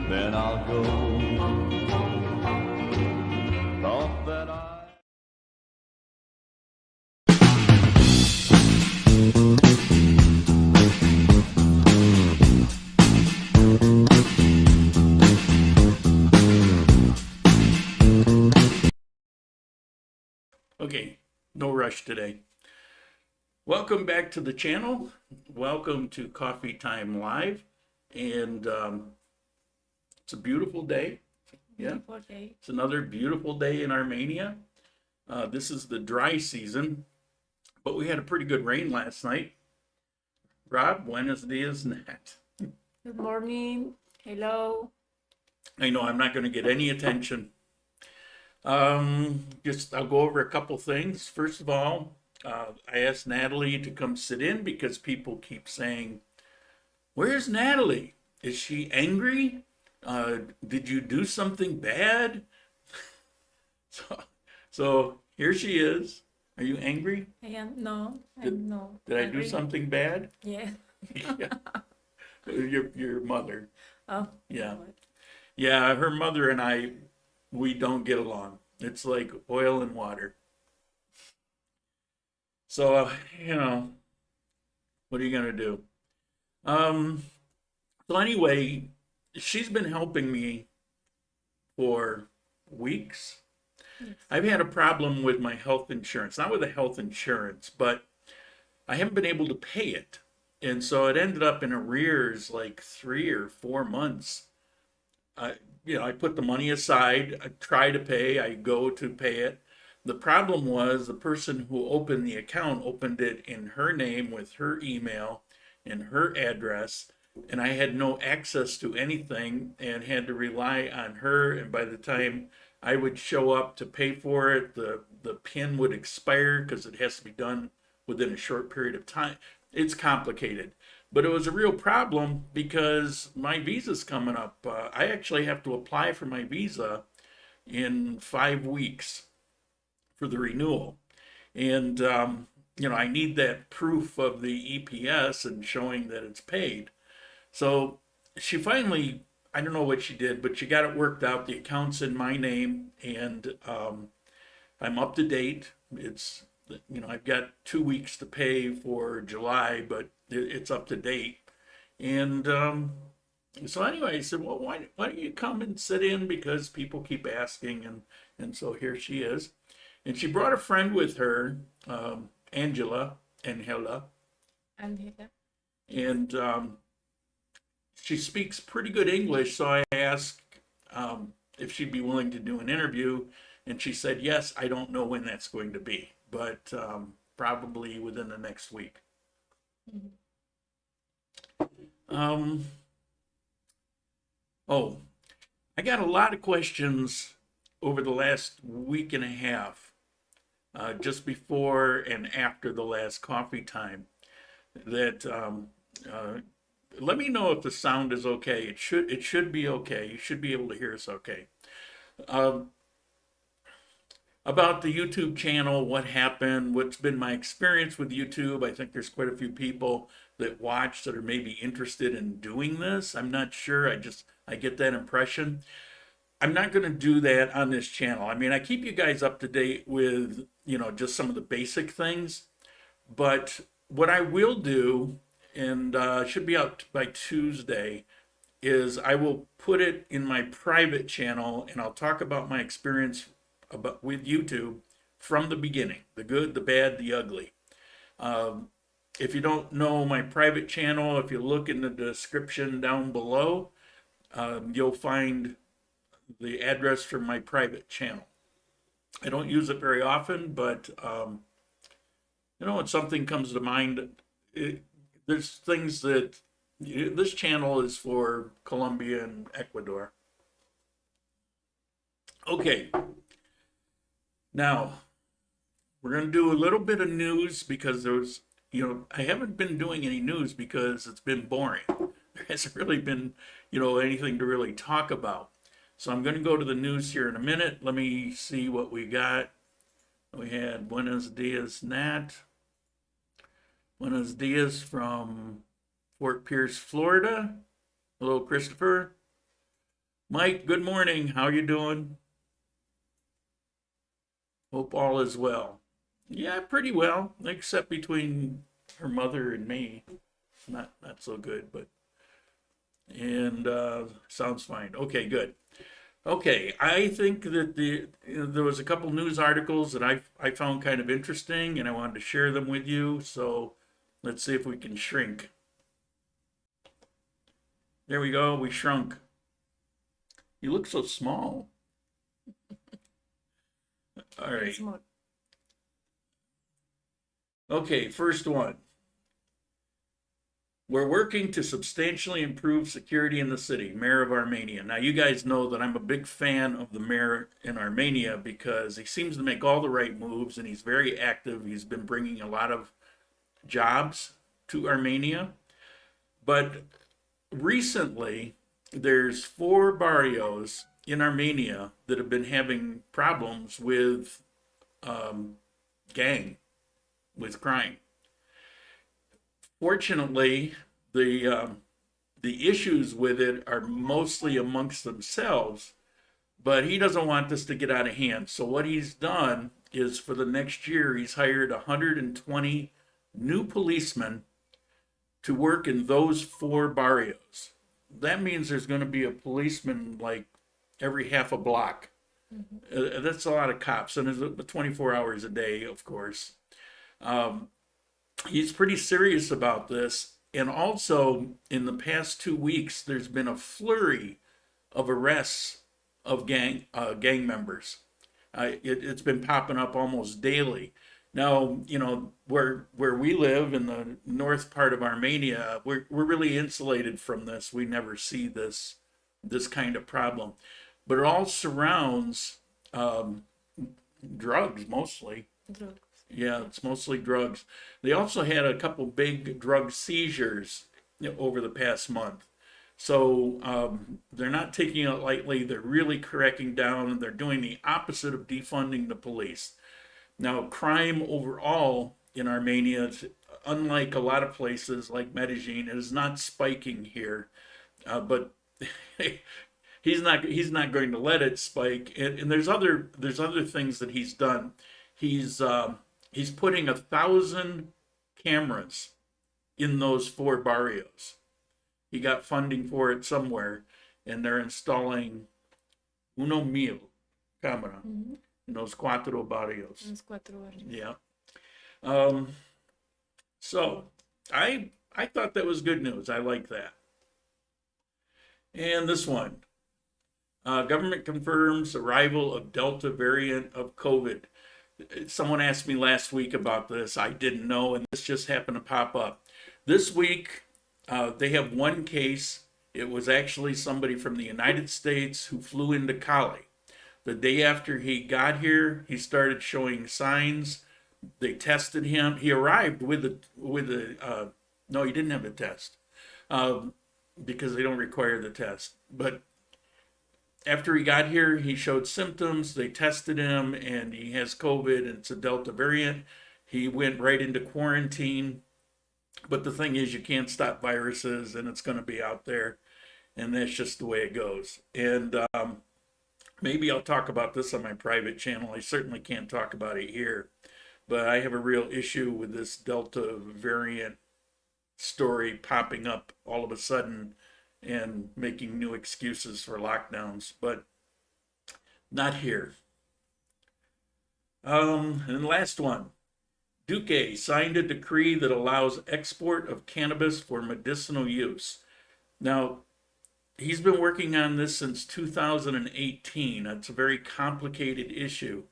then I'll go. Thought that I... Okay, no rush today. Welcome back to the channel. Welcome to Coffee Time Live. And it's a beautiful day. Yeah, Beautiful day. it's another beautiful day in Armenia. This is the dry season, but we had a pretty good rain last night. Rob, buenos dias, Nat. Good morning. Hello. I know I'm not going to get any attention. I'll go over a couple things. First of all, I asked Natalie to come sit in because people keep saying, "Where's Natalie? Is she angry? Did you do something bad?" So here she is. Are you angry? I am no. I'm no. Did I do Angry. something bad? Yeah. Yeah. Your mother. Oh. Yeah. God. Yeah, her mother and I, we don't get along. It's like oil and water. So, what are you gonna do? So anyway, she's been helping me for weeks. Yes. I've had a problem with my health insurance, not with the health insurance, but I haven't been able to pay it. And so it ended up in arrears like 3 or 4 months. I put the money aside, I try to pay, I go to pay it. The problem was the person who opened the account opened it in her name with her email and her address, and I had no access to anything and had to rely on her. And by the time I would show up to pay for it, the PIN would expire because it has to be done within a short period of time. It's complicated. But it was a real problem because my visa's coming up. I actually have to apply for my visa in 5 weeks for the renewal. And, I need that proof of the EPS and showing that it's paid. So she finally, I don't know what she did, but she got it worked out. The account's in my name, and I'm up to date. I've got 2 weeks to pay for July, but it's up to date. And so anyway, I said, well, why don't you come and sit in, because people keep asking, and so here she is. And she brought a friend with her, Angela, And here. and she speaks pretty good English. So I asked if she'd be willing to do an interview, and she said yes. I don't know when that's going to be, but probably within the next week. Oh, I got a lot of questions over the last week and a half, just before and after the last coffee time, that let me know if the sound is okay. It should be okay. You should be able to hear us okay. About the YouTube channel, what happened, what's been my experience with YouTube. I think there's quite a few people that watch that are maybe interested in doing this. I'm not sure. I get that impression. I'm not going to do that on this channel. I mean, I keep you guys up to date with, just some of the basic things. But what I will do, and should be out by Tuesday, is I will put it in my private channel, and I'll talk about my experience with YouTube from the beginning, the good, the bad, the ugly. If you don't know my private channel, if you look in the description down below, you'll find the address for my private channel. I don't use it very often, but when something comes to mind, there's things that this channel is for Colombia and Ecuador. Okay. Now, we're going to do a little bit of news because there's, I haven't been doing any news because it's been boring. There hasn't really been, anything to really talk about. So I'm going to go to the news here in a minute. Let me see what we got. We had Buenos Dias, Nat. Buenos Dias from Fort Pierce, Florida. Hello, Christopher. Mike, good morning. How you doing? Hope all is well. Yeah, pretty well, except between her mother and me. Not so good, but and sounds fine. Okay, good. Okay, I think that there was a couple news articles that I found kind of interesting, and I wanted to share them with you. So let's see if we can shrink. There we go. We shrunk. You look so small. All right. Small. Okay, first one. We're working to substantially improve security in the city, Mayor of Armenia. Now, you guys know that I'm a big fan of the mayor in Armenia because he seems to make all the right moves and he's very active. He's been bringing a lot of jobs to Armenia. But recently, there's 4 barrios in Armenia that have been having problems with with crime. Fortunately, the issues with it are mostly amongst themselves, but he doesn't want this to get out of hand. So what he's done is for the next year, he's hired 120 new policemen to work in those 4 barrios. That means there's going to be a policeman like every half a block. That's a lot of cops, and there's 24 hours a day, of course. He's pretty serious about this. And also, in the past 2 weeks, there's been a flurry of arrests of gang members. It's been popping up almost daily. Now, you know, where we live in the north part of Armenia, we're really insulated from this. We never see this kind of problem. But it all surrounds drugs mostly. Drugs. Yeah, it's mostly drugs. They also had a couple big drug seizures over the past month. So they're not taking it lightly. They're really cracking down, and they're doing the opposite of defunding the police. Now, crime overall in Armenia, unlike a lot of places like Medellin, is not spiking here. But he's not going to let it spike. And there's other things that he's done. He's putting 1,000 cameras in those 4 barrios. He got funding for it somewhere, and they're installing 1,000 camera in those 4 barrios. Los 4 barrios. Yeah. So I thought that was good news. I like that. And this one. Government confirms arrival of Delta variant of COVID. Someone asked me last week about this. I didn't know, and this just happened to pop up. This week, they have 1 case. It was actually somebody from the United States who flew into Cali. The day after he got here, he started showing signs. They tested him. He arrived with a no, he didn't have a test because they don't require the test. But after he got here, he showed symptoms. They tested him, and he has COVID, and it's a Delta variant. He went right into quarantine. But the thing is, you can't stop viruses, and it's going to be out there, and that's just the way it goes. And maybe I'll talk about this on my private channel. I certainly can't talk about it here. But I have a real issue with this Delta variant story popping up all of a sudden and making new excuses for lockdowns, but not here. And the last one. Duque signed a decree that allows export of cannabis for medicinal use. Now, he's been working on this since 2018. It's a very complicated issue,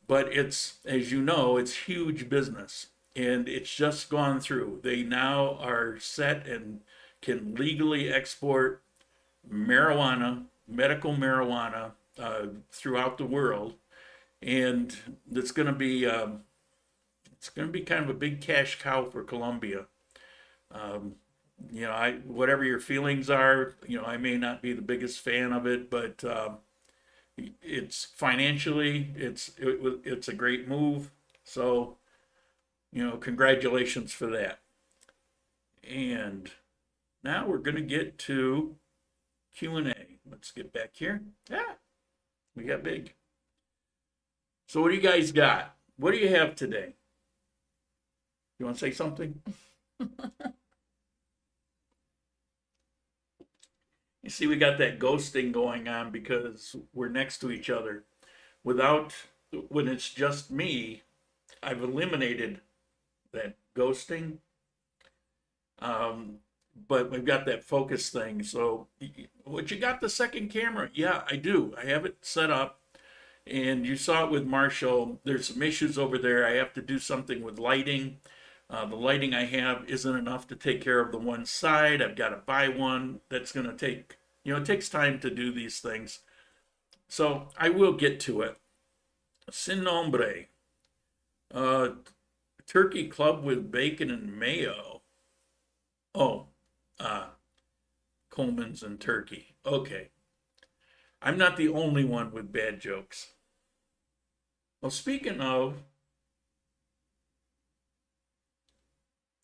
but it's, as you know, it's huge business, and it's just gone through. They now are set and can legally export marijuana, medical marijuana, throughout the world, and it's going to be kind of a big cash cow for Colombia. You know, whatever your feelings are, you know, I may not be the biggest fan of it, but it's financially, it's a great move. So, you know, congratulations for that. And Now we're going to get to Q&A. Let's get back here. Yeah, we got big. So what do you guys got? What do you have today? You want to say something? You see, we got that ghosting going on because we're next to each other. When it's just me, I've eliminated that ghosting. But we've got that focus thing. So, what you got the second camera? Yeah, I do. I have it set up, and you saw it with Marshall. There's some issues over there. I have to do something with lighting. The lighting I have isn't enough to take care of the one side. I've got to buy one. That's going to take, it takes time to do these things. So I will get to it. Sin nombre. Turkey club with bacon and mayo. Oh, Coleman's and turkey. Okay. I'm not the only one with bad jokes. Well, speaking of,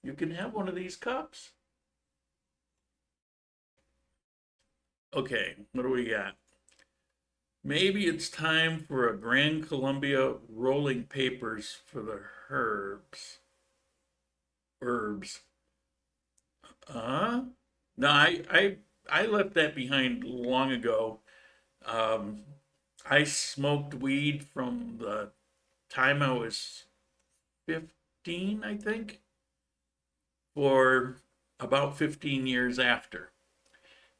you can have one of these cups. Okay, what do we got? Maybe it's time for a Grand Colombia rolling papers for the herbs. Herbs. No, I left that behind long ago. I smoked weed from the time I was 15, I think, for about 15 years after.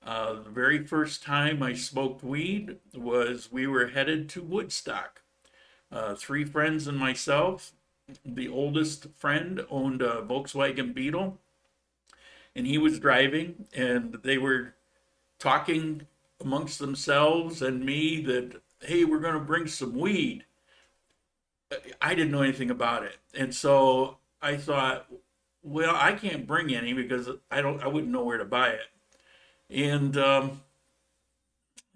The very first time I smoked weed was we were headed to Woodstock. 3 friends and myself. The oldest friend owned a Volkswagen Beetle, and he was driving, and they were talking amongst themselves and me that, hey, we're going to bring some weed. I didn't know anything about it, and so I thought, well, I can't bring any because I wouldn't know where to buy it. And I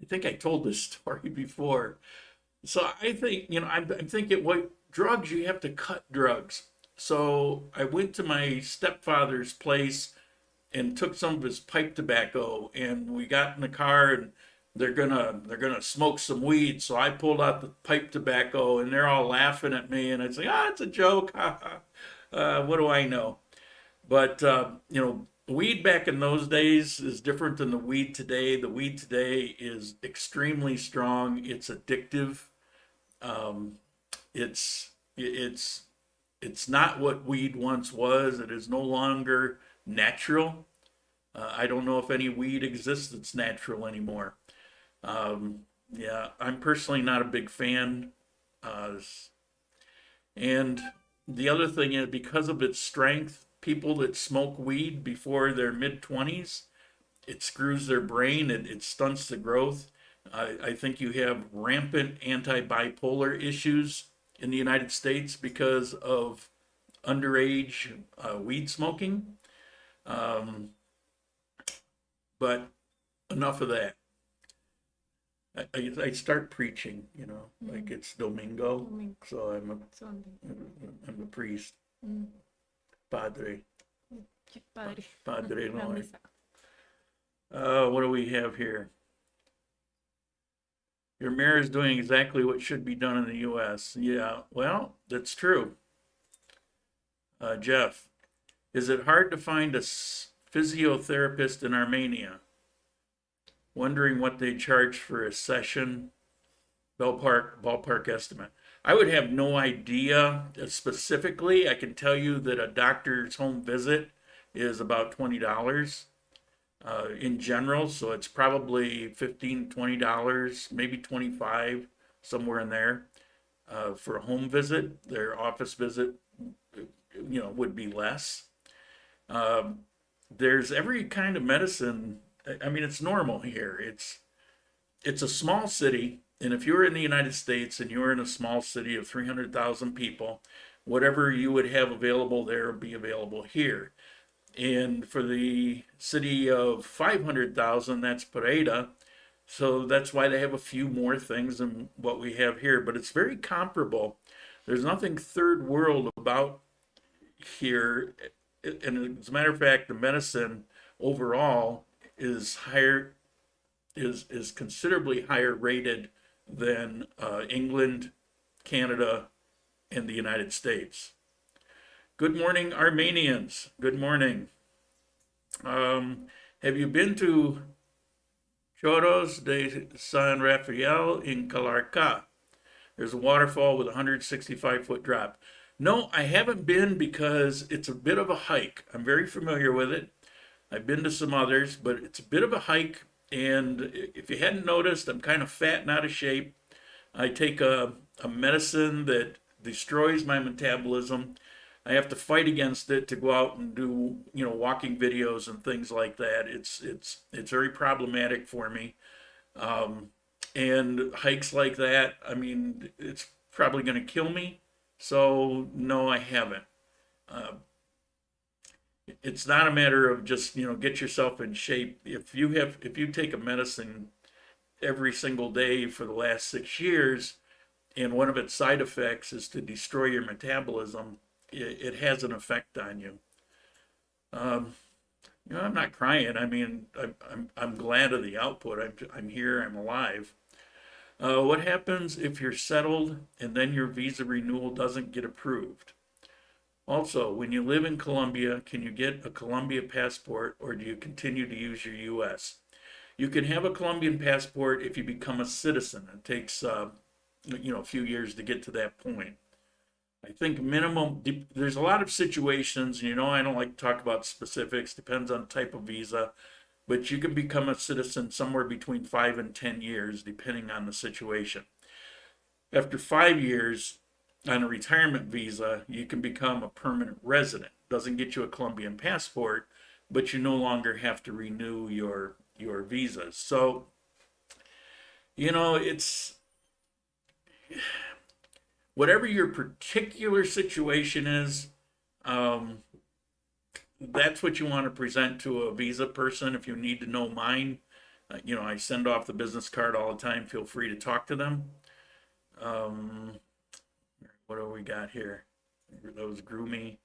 think I told this story before. So I think, I'm thinking, what drugs, you have to cut drugs. So I went to my stepfather's place and took some of his pipe tobacco, and we got in the car, and they're gonna smoke some weed. So I pulled out the pipe tobacco, and they're all laughing at me, and I'd say, it's a joke. What do I know? But weed back in those days is different than the weed today. The weed today is extremely strong. It's addictive. It's not what weed once was. It is no longer natural. I don't know if any weed exists that's natural anymore. Yeah, I'm personally not a big fan. And the other thing is, because of its strength, people that smoke weed before their mid-20s, it screws their brain, it stunts the growth. I think you have rampant anti-bipolar issues in the United States because of underage weed smoking. But enough of that. I start preaching, like it's Domingo, so I'm a priest. Padre. Padre. Padre La Lord. misa. What do we have here? Your mayor is doing exactly what should be done in the U.S. Yeah, well, that's true. Jeff, is it hard to find a physiotherapist in Armenia? Wondering what they charge for a session. Ballpark estimate. I would have no idea specifically. I can tell you that a doctor's home visit is about $20 in general, so it's probably $15-$20, maybe $25, somewhere in there for a home visit. Their office visit, would be less. There's every kind of medicine. I mean, it's normal here. It's a small city. And if you're in the United States and you're in a small city of 300,000 people, whatever you would have available there will be available here. And for the city of 500,000, that's Pereira. So that's why they have a few more things than what we have here. But it's very comparable. There's nothing third world about here. And as a matter of fact, the medicine overall is higher, is considerably higher rated than England, Canada, and the United States. Good morning, Armenians. Good morning. Have you been to Choros de San Rafael in Calarca? There's a waterfall with a 165-foot drop. No, I haven't been because it's a bit of a hike. I'm very familiar with it. I've been to some others, but it's a bit of a hike. And if you hadn't noticed, I'm kind of fat and out of shape. I take a medicine that destroys my metabolism. I have to fight against it to go out and do, walking videos and things like that. It's very problematic for me. And hikes like that, I mean, it's probably going to kill me. So no, I haven't. It's not a matter of just, get yourself in shape. If you take a medicine every single day for the last 6 years, and one of its side effects is to destroy your metabolism, it has an effect on you. I'm not crying. I mean, I'm glad of the output. I'm here. I'm alive. What happens if you're settled and then your visa renewal doesn't get approved? Also, when you live in Colombia, can you get a Colombia passport or do you continue to use your U.S.? You can have a Colombian passport if you become a citizen. It takes, a few years to get to that point. I think minimum, there's a lot of situations, I don't like to talk about specifics, depends on type of visa, but you can become a citizen somewhere between 5 and 10 years, depending on the situation. After 5 years on a retirement visa, you can become a permanent resident. Doesn't get you a Colombian passport, but you no longer have to renew your visas. So, it's whatever your particular situation is, that's what you want to present to a visa person. If you need to know mine, I send off the business card all the time. Feel free to talk to them. What do we got here? Those grew me.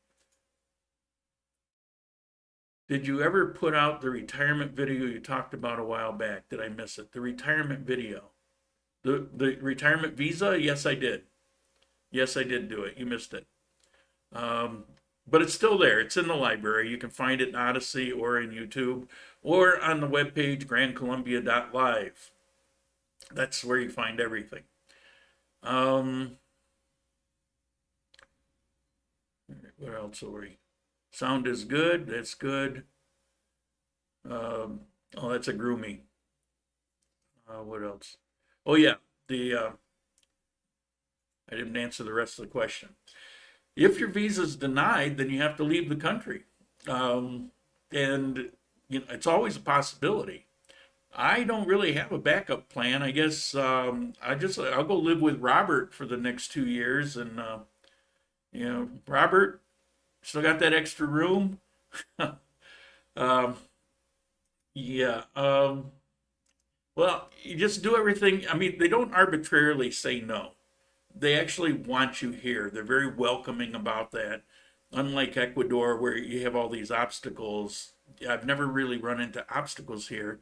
Did you ever put out the retirement video you talked about a while back? Did I miss it? The retirement video. The retirement visa? Yes, I did. Yes, I did do it. You missed it. But it's still there. It's in the library. You can find it in Odyssey or in YouTube or on the webpage grandcolumbia.live. That's where you find everything. What else are we? Sound is good. That's good. That's a grooming. What else? Oh yeah, I didn't answer the rest of the question. If your visa is denied, then you have to leave the country, and it's always a possibility. I don't really have a backup plan. I guess I'll go live with Robert for the next 2 years, and Robert, still got that extra room? Yeah. Well, you just do everything. I mean, they don't arbitrarily say no. They actually want you here. They're very welcoming about that. Unlike Ecuador, where you have all these obstacles, I've never really run into obstacles here,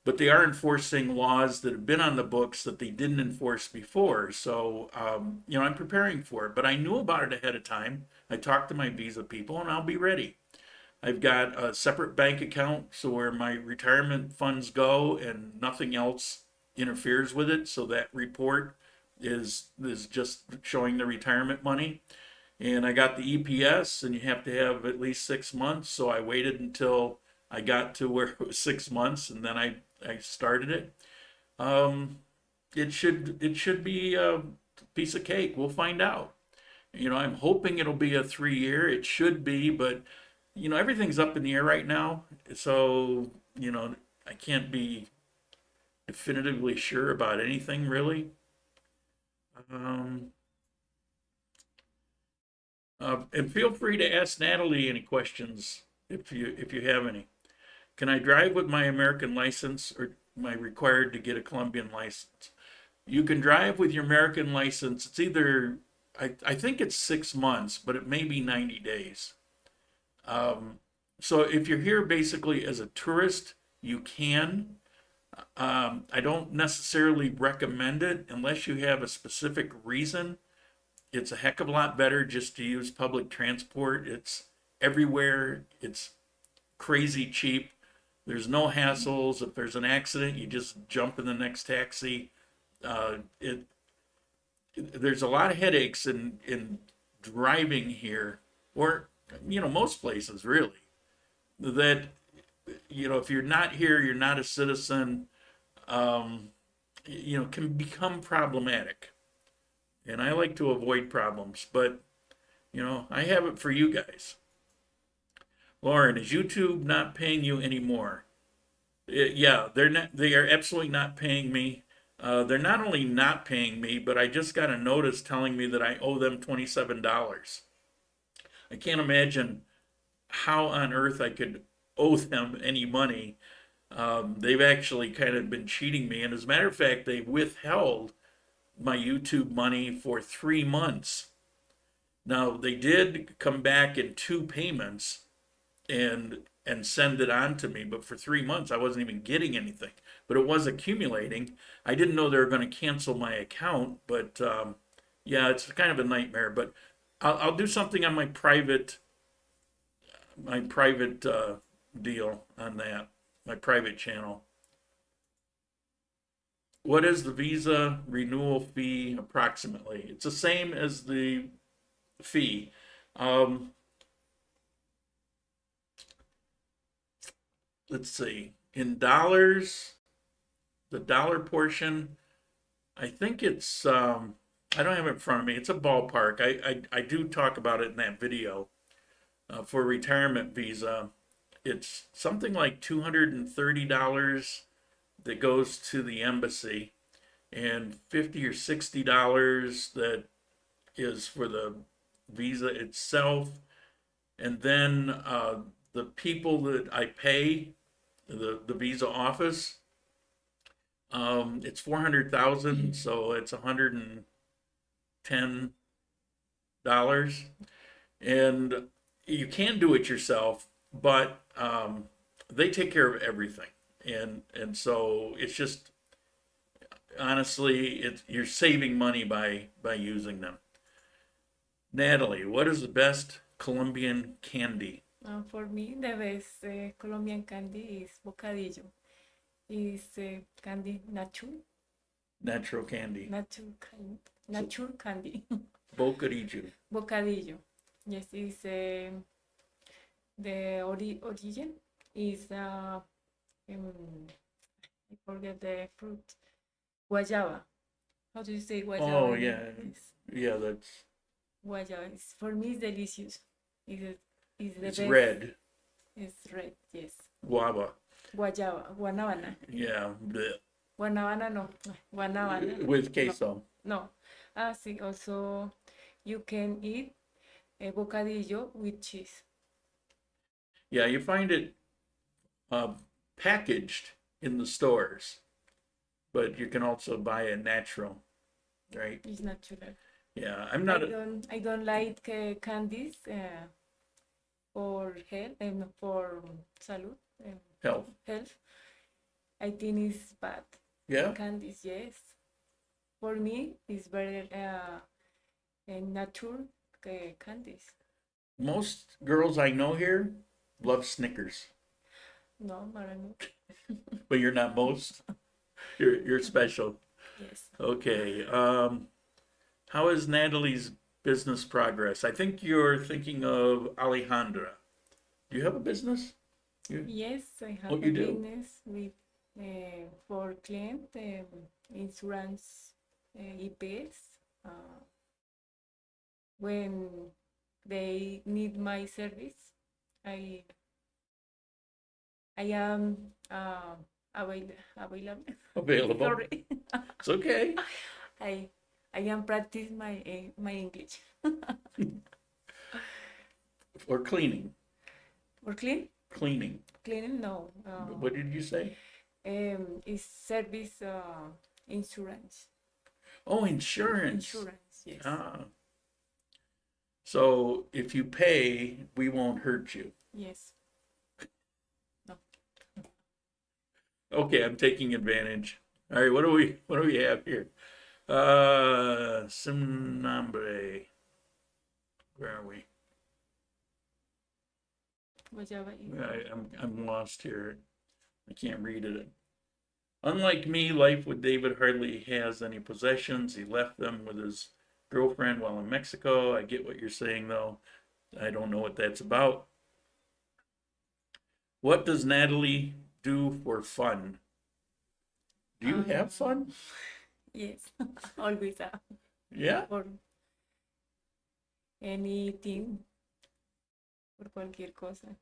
but they are enforcing laws that have been on the books that they didn't enforce before. So, I'm preparing for it, but I knew about it ahead of time. I talked to my visa people and I'll be ready. I've got a separate bank account, so where my retirement funds go and nothing else interferes with it. So that report is just showing the retirement money. And I got the EPS, and you have to have at least 6 months. So I waited until I got to where it was 6 months, and then I started it. It should be a piece of cake. We'll find out. I'm hoping it'll be a 3-year. It should be, but everything's up in the air right now. So I can't be definitively sure about anything really. And feel free to ask Natalie any questions if you have any. Can I drive with my American license, or am I required to get a Colombian license? You can drive with your American license. It's either, I think it's 6 months, but it may be 90 days. So if you're here basically as a tourist, you can. I don't necessarily recommend it unless you have a specific reason. It's a heck of a lot better just to use public transport. It's everywhere. It's crazy cheap. There's no hassles. If there's an accident, you just jump in the next taxi. It there's a lot of headaches in driving here, or most places really. That if you're not here, you're not a citizen. Can become problematic. And I like to avoid problems, but I have it for you guys. Lauren, is YouTube not paying you anymore? Yeah, they're not. They are absolutely not paying me. They're not only not paying me, but I just got a notice telling me that I owe them $27. I can't imagine how on earth I could owe them any money. They've actually kind of been cheating me, and as a matter of fact, they withheld my YouTube money for 3 months. Now they did come back in two payments and send it on to me, but for 3 months I wasn't even getting anything. But it was accumulating. I didn't know they were going to cancel my account, but yeah, it's kind of a nightmare. But I'll do something on my private deal on that, my private channel. What is the visa renewal fee approximately? It's the same as the fee. Let's see. In dollars, the dollar portion, I think it's, I don't have it in front of me. It's a ballpark. I do talk about it in that video. For retirement visa, it's something like $230 that goes to the embassy, and $50 or $60 that is for the visa itself. And then the people that I pay, the visa office, it's 400,000, so it's $110, and you can do it yourself, but they take care of everything, and so it's just honestly, you're saving money by using them. Natalie, what is the best Colombian candy? For me, the best Colombian candy is bocadillo. Is candy Natural candy. Natural candy. Bocadillo. Bocadillo. Yes, is the origin is I forget the fruit. Guayaba. How do you say guayaba? Oh yeah, Yes. yeah. That's Guayaba. For me, it's delicious. Is the it's best. red. It's red. Yes. Guava. Guayaba. Guanabana. Yeah. Bleh. Guanabana no. Guanabana. With queso. No. See, also you can eat a bocadillo with cheese. Yeah, you find it packaged in the stores, but you can also buy it natural, right? It's natural. Yeah, I'm not. I don't like candies for health and for salud Health. health. I think it's bad. Yeah. Candies, yes. For me, it's better natural candies. Most girls I know here love Snickers, No, Marano. but you're not most. You're special. Yes. Okay. How is Natalie's business progress? I think you're thinking of Alejandra. Do you have a business? Yes, I have What a you do? business with for client insurance EPS. When they need my service, I am available. Available. Sorry, It's okay. I am practice my my English. Or cleaning. For Cleaning. cleaning, no. What did you say? Is service insurance. Oh, insurance. Insurance, yes. Ah. So if you pay, we won't hurt you. Yes. Okay, I'm taking advantage. All right, what do we have here? Sin nombre. Where are we? I'm lost here. I can't read it. Unlike me, life with David hardly has any possessions. He left them with his girlfriend while in Mexico. I get what you're saying, though. I don't know what that's about. What does Natalie do for fun? Do you have fun? Yes, always Yeah? por anything, por cualquier cosa.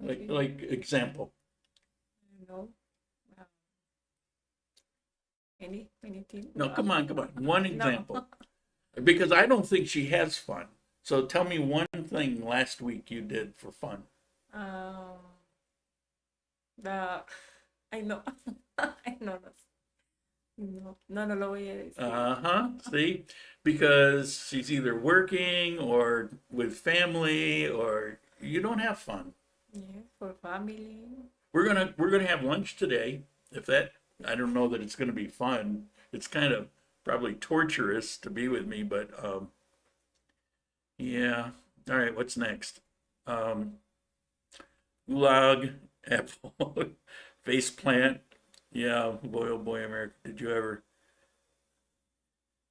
Like example. No, uh, anything. No, come on. One No. example. Because I don't think she has fun. So tell me one thing last week you did for fun. The I know, I know. No lo voy a decir. Uh-huh. See? Because she's either working or with family or you don't have fun. Yeah, for family. We're gonna have lunch today. If that I don't know that it's gonna be fun. It's kind of probably torturous to be with me, but yeah. All right, what's next? Gulag, apple, face plant. Yeah, boy, oh boy, America. Did you ever?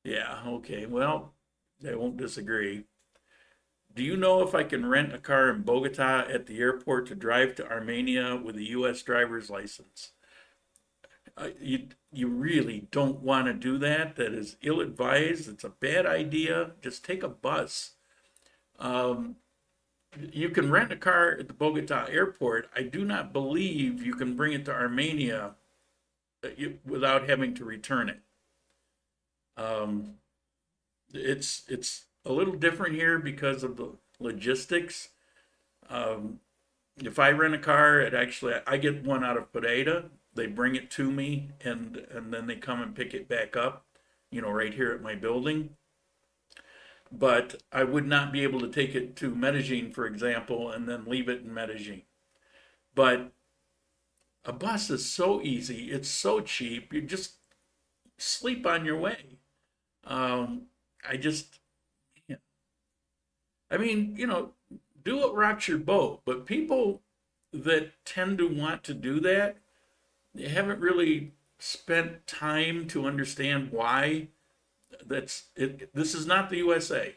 Yeah, okay. Well, I won't disagree. Do you know if I can rent a car in Bogota at the airport to drive to Armenia with a U.S. driver's license? You really don't want to do that. That is ill-advised. It's a bad idea. Just take a bus. You can rent a car at the Bogota airport. I do not believe you can bring it to Armenia without having to return it. It's a little different here because of the logistics. If I rent a car, I get one out of Pereira. They bring it to me, and then they come and pick it back up, right here at my building. But I would not be able to take it to Medellin, for example, and then leave it in Medellin. But a bus is so easy. It's so cheap. You just sleep on your way. I mean, do what rocks your boat. But people that tend to want to do that, they haven't really spent time to understand why. This is not the USA.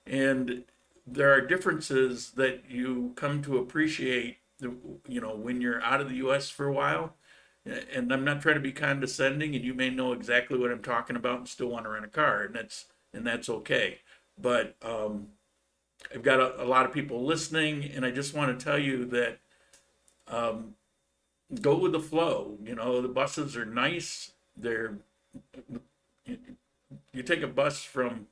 And there are differences that you come to appreciate, when you're out of the US for a while. And I'm not trying to be condescending, and you may know exactly what I'm talking about and still want to rent a car, and that's okay. But I've got a lot of people listening, and I just want to tell you that go with the flow. The buses are nice. You take a bus from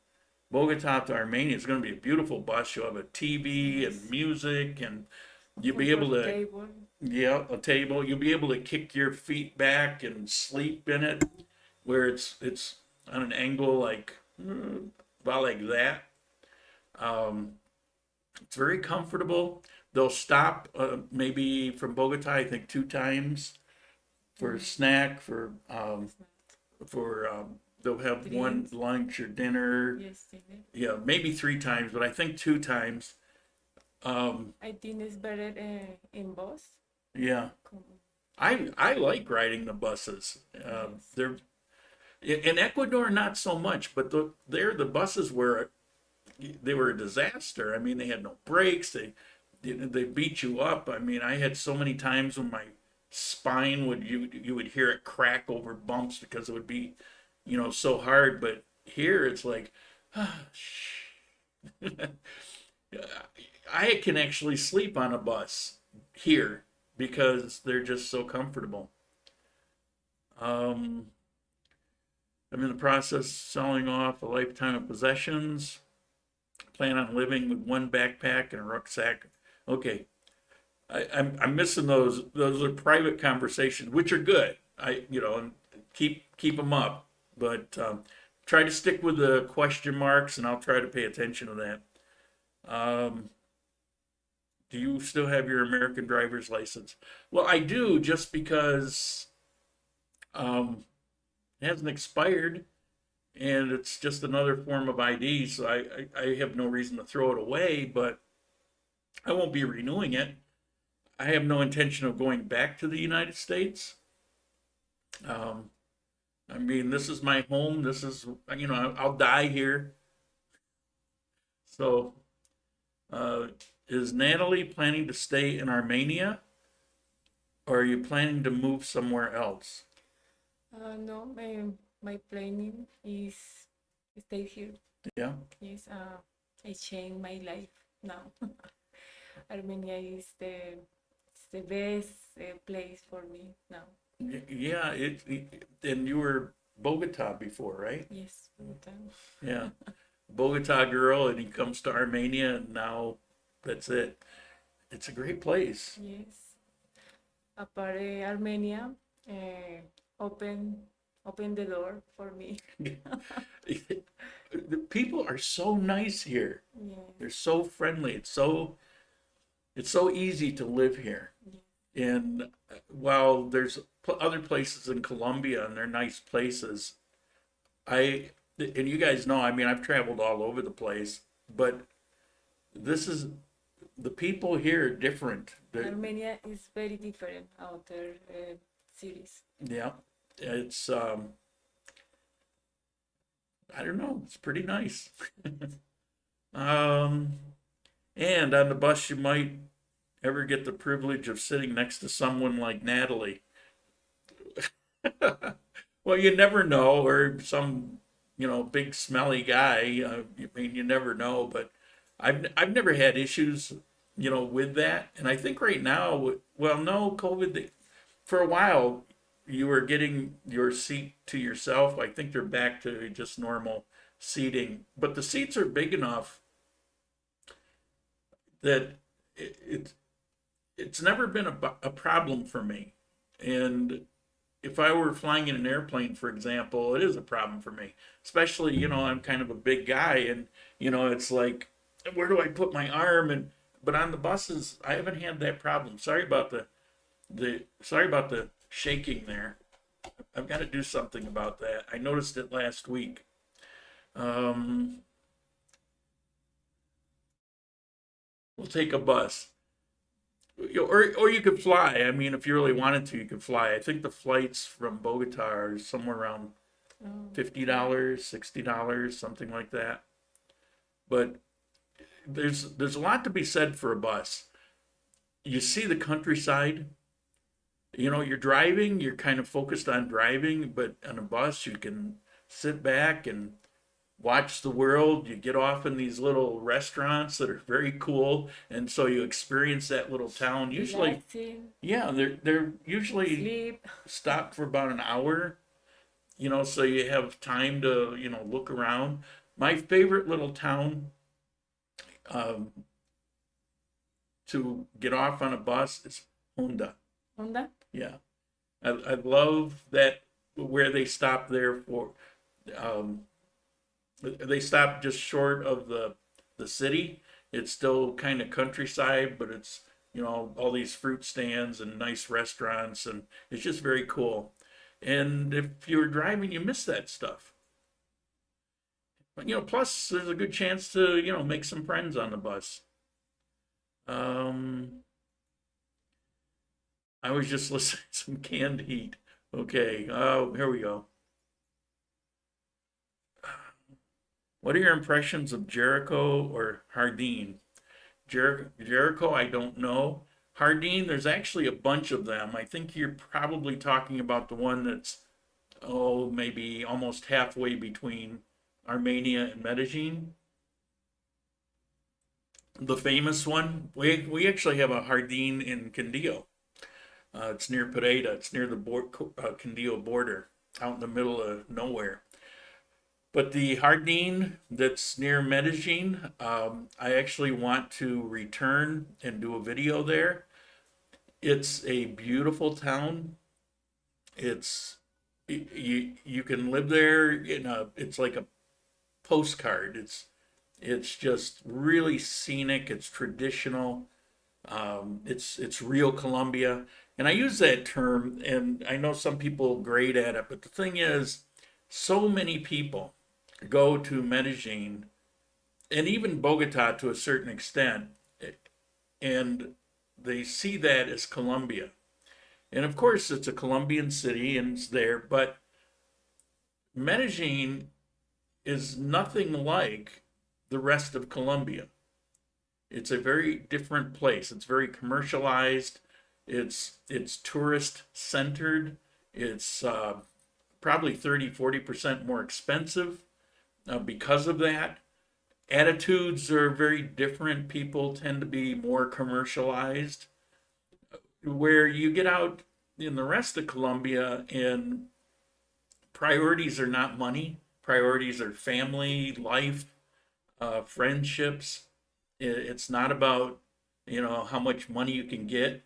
Bogota to Armenia, it's going to be a beautiful bus. You'll have a TV and music, and you'll be able to, Table. yeah, a table. You'll be able to kick your feet back and sleep in it, where it's on an angle about like that. It's very comfortable. They'll stop maybe from Bogota, I think 2 times for a snack, for they'll have one lunch or dinner. Yes, dinner. Yeah, maybe 3 times, but I think 2 times. I think it's better in bus. Yeah, I like riding the buses. They're in Ecuador, not so much, but the buses were a disaster. I mean, they had no brakes. They beat you up. I mean, I had so many times when my spine you would hear it crack over bumps because it would be, so hard. But here it's like, I can actually sleep on a bus here because they're just so comfortable. I'm in the process of selling off a lifetime of possessions. Plan on living with 1 backpack and a rucksack. Okay, I'm missing those. Those are private conversations, which are good. And keep them up, but try to stick with the question marks, and I'll try to pay attention to that. Do you still have your American driver's license? Well, I do, just because it hasn't expired, and it's just another form of ID, so I have no reason to throw it away, but I won't be renewing it. I have no intention of going back to the United States. Um, I mean, this is my home. This is, I'll die here. So, uh, is Natalie planning to stay in Armenia, or are you planning to move somewhere else? No, my planning is stay here. Yeah. Yes, I change my life now. Armenia is the best place for me now. Yeah. And you were Bogota before, right? Yes, Bhutan. Yeah. Bogota girl, and he comes to Armenia, and now that's it. It's a great place. Yes. Apart Armenia, open the door for me. The people are so nice here. Yes. They're so friendly. It's so easy to live here. And while there's other places in Colombia and they're nice places, and you guys know, I mean, I've traveled all over the place, but the people here are different. Armenia is very different other cities. Yeah, it's I don't know, it's pretty nice. um, and on the bus, you might ever get the privilege of sitting next to someone like Natalie. Well, you never know, or some, big smelly guy. I mean, you never know, but I've never had issues, with that. And I think right now, well, no, COVID, for a while, you were getting your seat to yourself. I think they're back to just normal seating, but the seats are big enough that it's never been a problem for me. And if I were flying in an airplane, for example, it is a problem for me, especially, I'm kind of a big guy, and, it's like, where do I put my arm? But on the buses, I haven't had that problem. Sorry about the shaking there. I've got to do something about that. I noticed it last week. We'll take a bus. Or you could fly. I mean, if you really wanted to, you could fly. I think the flights from Bogota are somewhere around $50, $60, something like that. But there's a lot to be said for a bus. You see the countryside. You're driving, you're kind of focused on driving, but on a bus, you can sit back and watch the world. You get off in these little restaurants that are very cool, and so you experience that little town. Usually, Relaxing, yeah, they're usually sleep. stopped for about an hour, so you have time to, look around. My favorite little town to get off on a bus is Honda. Honda? Yeah, I love that where they stop there for. They stop just short of the city. It's still kind of countryside, but it's all these fruit stands and nice restaurants, and it's just very cool. And if you're driving, you miss that stuff. But plus there's a good chance to make some friends on the bus. I was just listening to some canned heat. Okay, oh, here we go. What are your impressions of Jericho or Hardin? Jericho, I don't know. Hardin, there's actually a bunch of them. I think you're probably talking about the one that's, maybe almost halfway between Armenia and Medellin. The famous one, we actually have a Hardin in Quindío. It's near Pereira. It's near the Quindío border, out in the middle of nowhere. But the Hardin that's near Medellin, I actually want to return and do a video there. It's a beautiful town. You can live there it's like a postcard. It's just really scenic. It's traditional. It's real Colombia, and I use that term, and I know some people grade at it, but the thing is, so many people go to Medellin and even Bogota to a certain extent, and they see that as Colombia. And of course, it's a Colombian city and it's there, but Medellin is nothing like the rest of Colombia. It's a very different place. It's very commercialized. It's tourist centered. It's probably 30-40% more expensive because of that. Attitudes are very different. People tend to be more commercialized. Where you get out in the rest of Colombia and priorities are not money, priorities are family, life, friendships. It's not about, how much money you can get.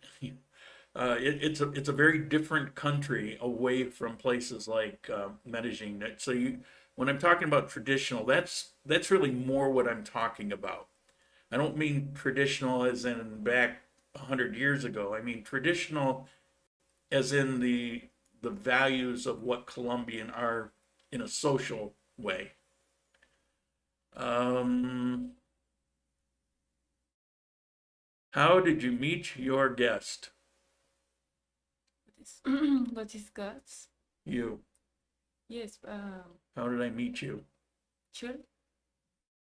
It's a very different country away from places like Medellin. So when I'm talking about traditional, that's really more what I'm talking about. I don't mean traditional as in back 100 years ago. I mean traditional as in the values of what Colombian are in a social way. How did you meet your guest? What is God's? You. Yes, How did I meet you? sure,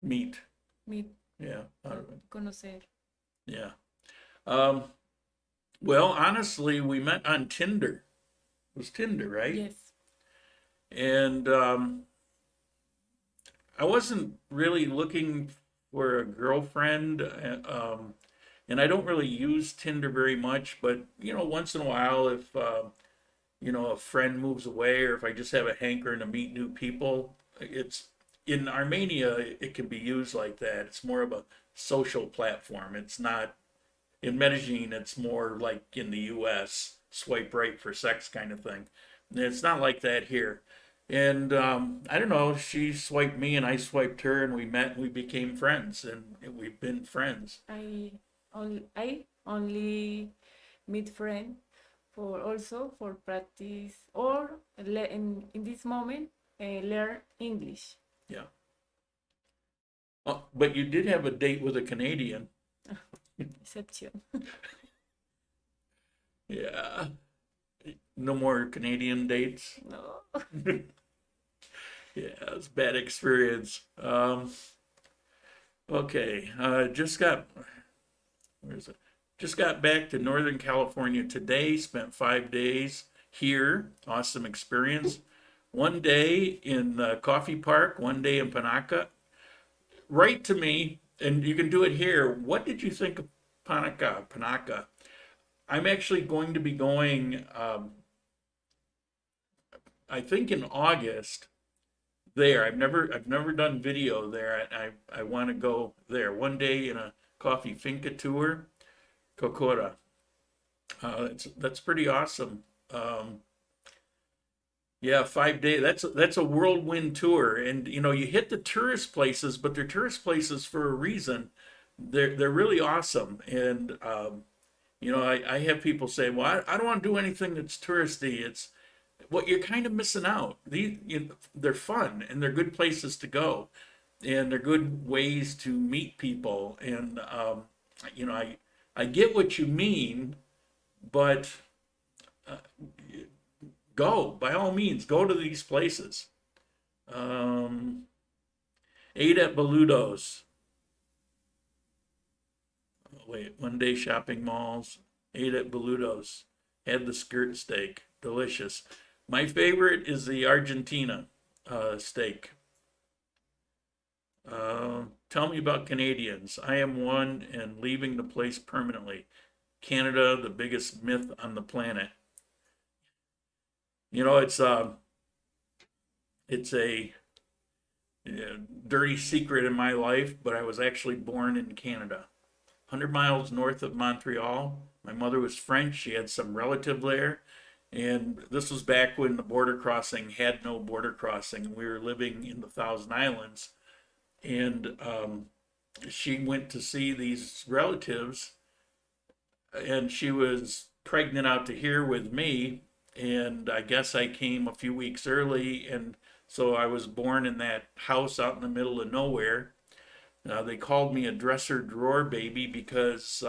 Meet. meet, Yeah. conocer. Yeah. Um, well, honestly, we met on Tinder. It was Tinder, right? Yes. And I wasn't really looking for a girlfriend. And I don't really use Tinder very much, but once in a while, if a friend moves away, or if I just have a hankering to meet new people, it's in Armenia. It can be used like that. It's more of a social platform. It's not in Medellin. It's more like in the U.S. swipe right for sex kind of thing. And it's not like that here. And I don't know. She swiped me, and I swiped her, and we met, and we became friends, and we've been friends. I only meet friend for practice or in this moment learn English. Yeah. But you did have a date with a Canadian. Exception. Yeah. No more Canadian dates. No. Yeah, it's a bad experience. Okay. Where is it? Just got back to Northern California today. Spent 5 days here. Awesome experience. One day in the Coffee Park, one day in Panaca. Write to me, and you can do it here. What did you think of Panaca? I'm actually going to be going, I think in August there. I've never done video there. I want to go there one day in a coffee finca tour, Cocora. That's pretty awesome. Yeah, 5 days. That's a whirlwind tour, and you hit the tourist places, but they're tourist places for a reason. They're really awesome, and I have people say, "Well, I don't want to do anything that's touristy." It's what you're kind of missing out. They're fun and they're good places to go, and they're good ways to meet people. And I get what you mean, but go, by all means, go to these places. Ate at Boludo's. Wait, one day shopping malls. Ate at Boludo's. Had the skirt steak. Delicious. My favorite is the Argentina steak. Tell me about Canadians. I am one and leaving the place permanently. Canada, the biggest myth on the planet. It's a dirty secret in my life, but I was actually born in Canada, 100 miles north of Montreal. My mother was French. She had some relative there. And this was back when the border crossing had no border crossing. We were living in the Thousand Islands. And she went to see these relatives and she was pregnant out to here with me, and I guess I came a few weeks early, and so I was born in that house out in the middle of nowhere. They called me a dresser drawer baby because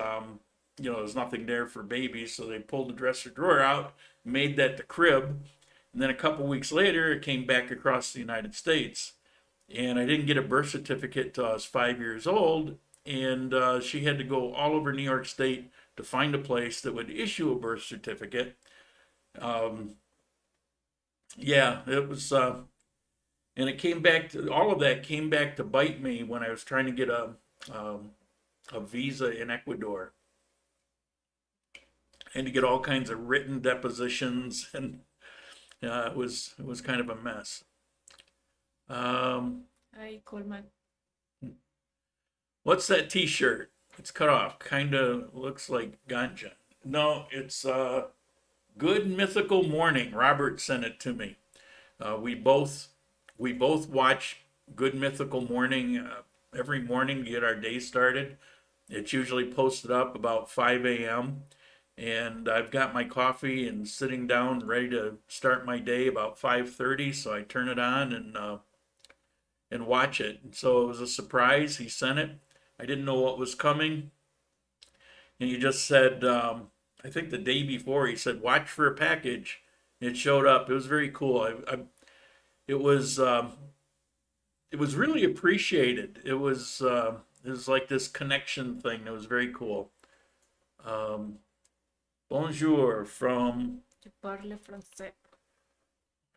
there's nothing there for babies, so they pulled the dresser drawer out, made that the crib, and then a couple weeks later, it came back across the United States, and I didn't get a birth certificate till I was 5 years old, and she had to go all over New York State to find a place that would issue a birth certificate. Um, yeah, it was, and it came back to all of that came back to bite me when I was trying to get um, a visa in Ecuador and to get all kinds of written depositions, and it was kind of a mess. Um, Ay, Coleman. what's that T-shirt? It's cut off. Kind of looks like ganja. No, it's Good Mythical Morning. Robert sent it to me. We both watch Good Mythical Morning every morning to get our day started. It's usually posted up about 5 a.m. And I've got my coffee and sitting down ready to start my day about 5:30. So I turn it on and watch it. And so it was a surprise. He sent it. I didn't know what was coming. And he just said, I think the day before, he said, watch for a package. It showed up. It was very cool. It was really appreciated. It was like this connection thing that was very cool. Bonjour from, Je parle français.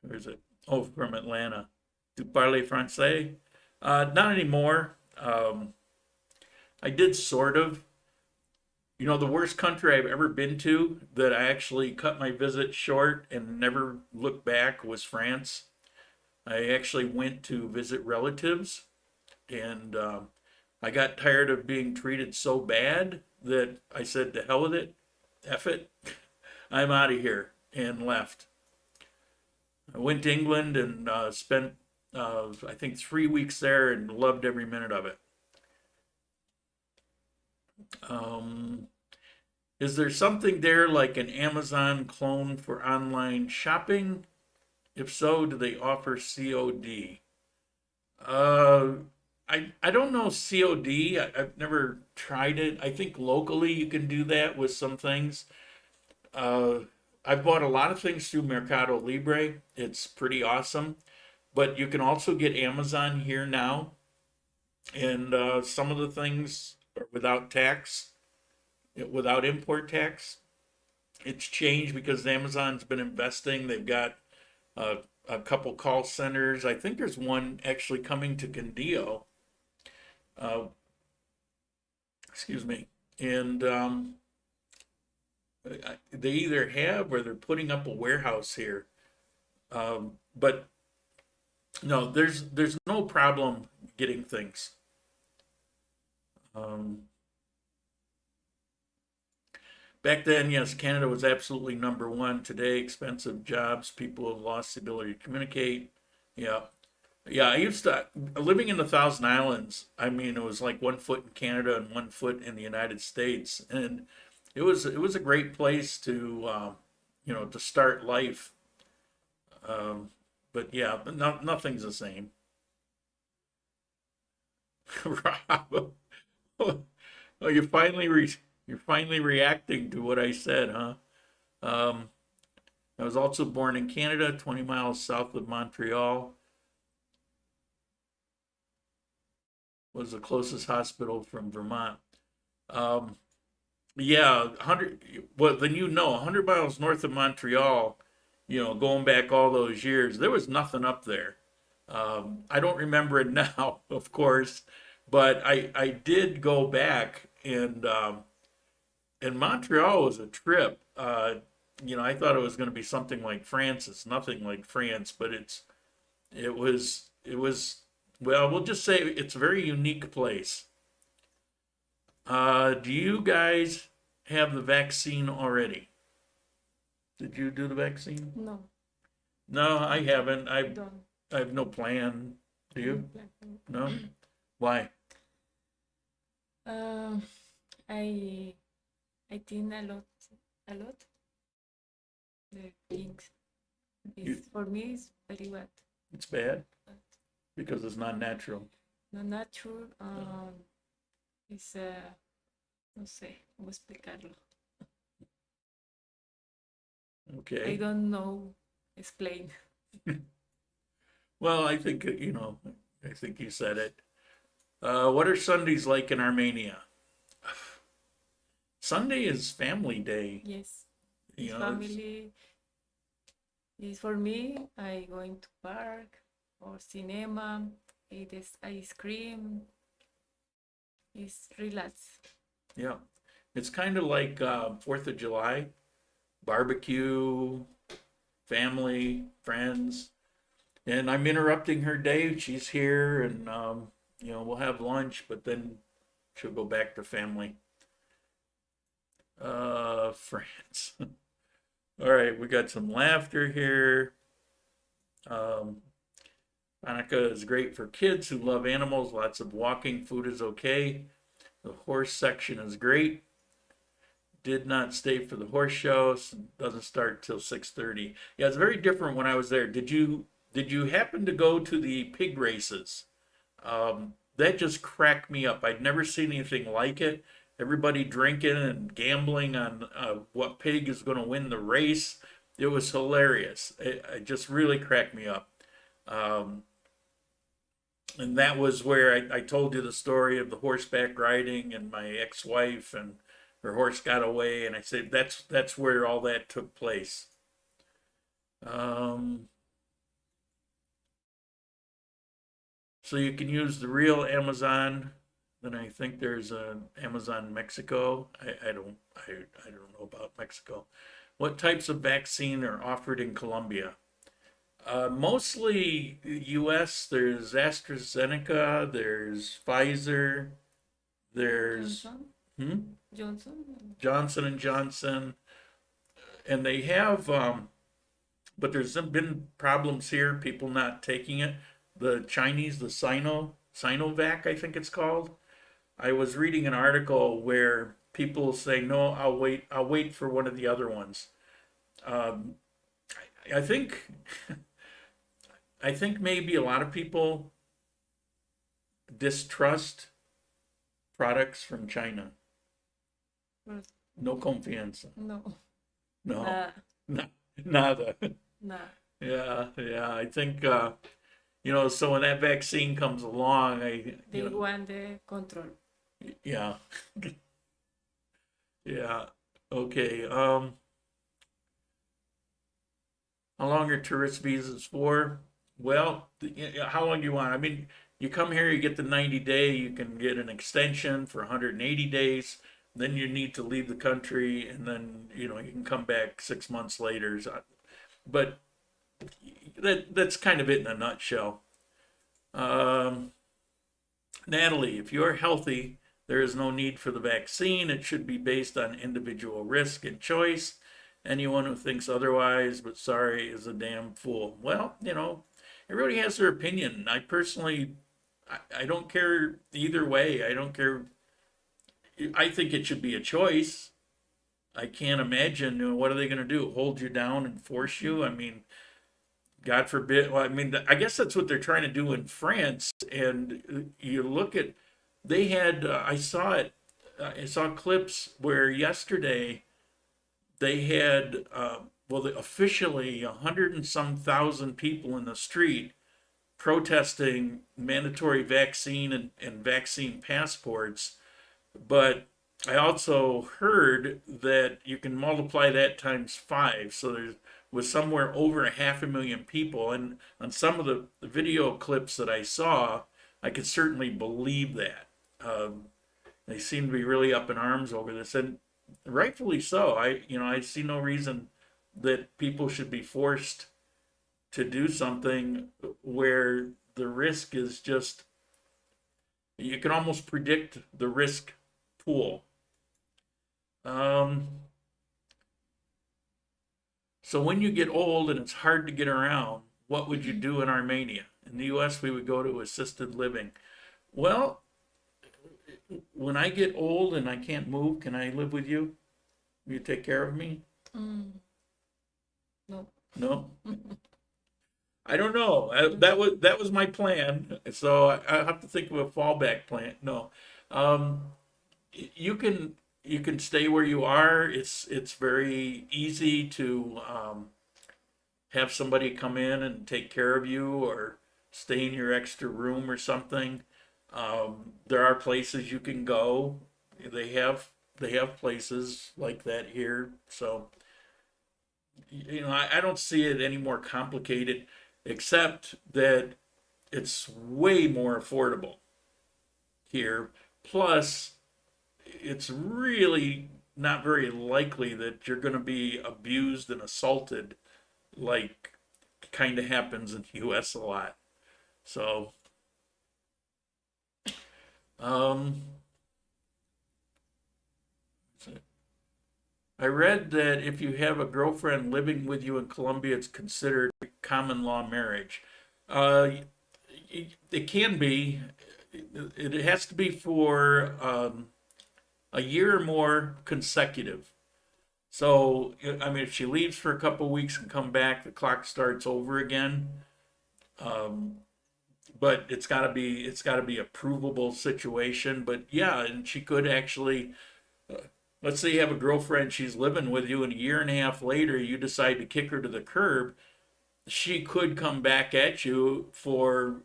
where is it? Oh, from Atlanta. Tu parles français? Not anymore. I did sort of. The worst country I've ever been to that I actually cut my visit short and never looked back was France. I actually went to visit relatives, and I got tired of being treated so bad that I said, to hell with it, F it, I'm out of here, and left. I went to England and spent, I think, 3 weeks there and loved every minute of it. Is there something there like an Amazon clone for online shopping? If so, do they offer COD? I don't know COD. I've never tried it. I think locally you can do that with some things. I've bought a lot of things through Mercado Libre. It's pretty awesome. But you can also get Amazon here now. And some of the things are without tax, without import tax. It's changed because Amazon's been investing. They've got a couple call centers. I think there's one actually coming to Condillo. Excuse me. And they either have or they're putting up a warehouse here. But no, there's no problem getting things. Back then, yes, Canada was absolutely number one. Today, expensive jobs, people have lost the ability to communicate. Yeah. Yeah, I used to, living in the Thousand Islands, I mean, it was like 1 foot in Canada and 1 foot in the United States. And it was a great place to, to start life. But yeah, nothing's the same. Rob, oh, you're finally reacting to what I said, huh? Um, I was also born in Canada, 20 miles south of Montreal. Was the closest hospital from Vermont. Um, yeah, 100. Well, then 100 miles north of Montreal. Going back all those years, there was nothing up there. I don't remember it now, of course, but I did go back, and Montreal was a trip. I thought it was going to be something like France. It's nothing like France, but it was. Well, we'll just say it's a very unique place. Do you guys have the vaccine already? Did you do the vaccine? No, No, I haven't. I I don't. I have no plan. Do you? No? Plan. Why? Um, I I think a lot. The things is for me is very bad. It's bad because it's not natural. No natural. It's no sé cómo explicarlo. I Okay. don't know explain. Well, I think, I think you said it. What are Sundays like in Armenia? Sunday is family day. Yes, You it's know, it's- family. Is for me. I going to park or cinema. Eat this ice cream. It's relax. yeah. It's kind of like 4th of July, barbecue, family, friends. And I'm interrupting her day. She's here and, we'll have lunch, but then she'll go back to family. France. All right, we got some laughter here. Hanukkah is great for kids who love animals. Lots of walking. Food is okay. The horse section is great. Did not stay for the horse show. Doesn't start till 6:30. Yeah, it's very different when I was there. Did you happen to go to the pig races? That just cracked me up. I'd never seen anything like it. Everybody drinking and gambling on what pig is going to win the race. It was hilarious. It just really cracked me up. And that was where I told you the story of the horseback riding and my ex-wife and her horse got away, and I said that's where all that took place. So you can use the real Amazon. Then I think there's an Amazon Mexico. I don't know about Mexico. What types of vaccine are offered in Colombia? Mostly U.S. There's AstraZeneca. There's Pfizer. There's Johnson. Johnson. Johnson and Johnson, and they have. But there's been problems here. People not taking it. The Chinese, the Sinovac, I think it's called. I was reading an article where people say, no, I'll wait for one of the other ones. I think maybe a lot of people distrust products from China. Well, No confianza. no. No, nada. Nah. Yeah, I think, so when that vaccine comes along, They want the control. yeah. Yeah. Okay. How long are tourist visas for? Well, how long do you want? I mean, you come here, you get the 90-day, you can get an extension for 180 days. Then you need to leave the country, and then, you can come back 6 months later. But that's kind of it in a nutshell. Natalie, if you're healthy, there is no need for the vaccine. It should be based on individual risk and choice. Anyone who thinks otherwise, but sorry, is a damn fool. Well, everybody has their opinion. I personally, I don't care either way. I don't care. I think it should be a choice. I can't imagine, what are they going to do? Hold you down and force you? I mean, God forbid. Well, I mean, I guess that's what they're trying to do in France. And you look at, they had, I saw it, I saw clips where yesterday they had, officially 100 and some thousand people in the street protesting mandatory vaccine and vaccine passports. But I also heard that you can multiply that times 5. So there was somewhere over 500,000 people. And on some of the video clips that I saw, I could certainly believe that. They seem to be really up in arms over this, and rightfully so. I see no reason that people should be forced to do something where the risk is just, you can almost predict the risk pool. So when you get old and it's hard to get around, what would you do in Armenia? In the US, we would go to assisted living. Well, when I get old and I can't move, can I live with you? You take care of me? No. No. I don't know. That was my plan. So I have to think of a fallback plan. No, um, you can stay where you are. It's very easy to have somebody come in and take care of you, or stay in your extra room or something. There are places you can go. They have places like that here. So I don't see it any more complicated, except that it's way more affordable here. Plus, it's really not very likely that you're going to be abused and assaulted like kind of happens in the US a lot. So, um, I read that if you have a girlfriend living with you in Colombia, it's considered common law marriage. Uh, it can be. It has to be for a year or more consecutive. So, I mean, if she leaves for a couple of weeks and come back, the clock starts over again. Um, but it's got to be a provable situation. But yeah, and she could actually, let's say you have a girlfriend, she's living with you, and a year and a half later, you decide to kick her to the curb. She could come back at you for,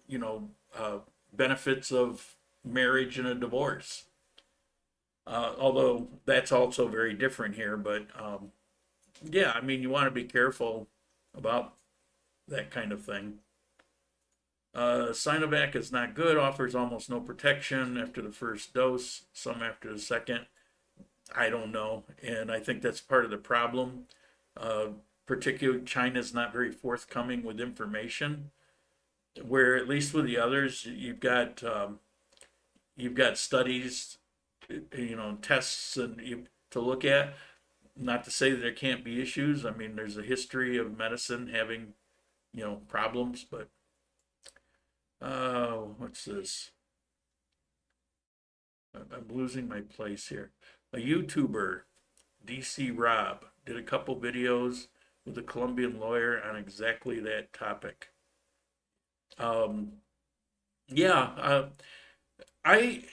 benefits of marriage and a divorce. Although that's also very different here, but yeah, I mean, you want to be careful about that kind of thing. Sinovac is not good, offers almost no protection after the first dose, some after the second. I don't know, and I think that's part of the problem. Particularly, China's not very forthcoming with information, where at least with the others, you've got studies, tests to look at. Not to say that there can't be issues. I mean, there's a history of medicine having, problems, but what's this? I'm losing my place here. A YouTuber, DC Rob, did a couple videos with a Colombian lawyer on exactly that topic. Yeah, I,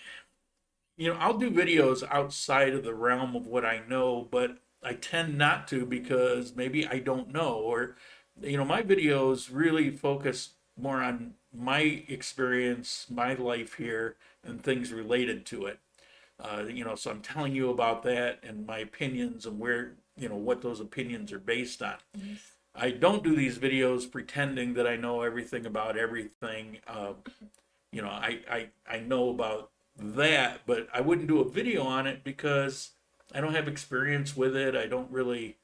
I'll do videos outside of the realm of what I know, but I tend not to because maybe I don't know, or, my videos really focus more on my experience, my life here, and things related to it. So I'm telling you about that and my opinions and where, what those opinions are based on. Yes. I don't do these videos pretending that I know everything about everything. I know about that, but I wouldn't do a video on it because I don't have experience with it. I don't really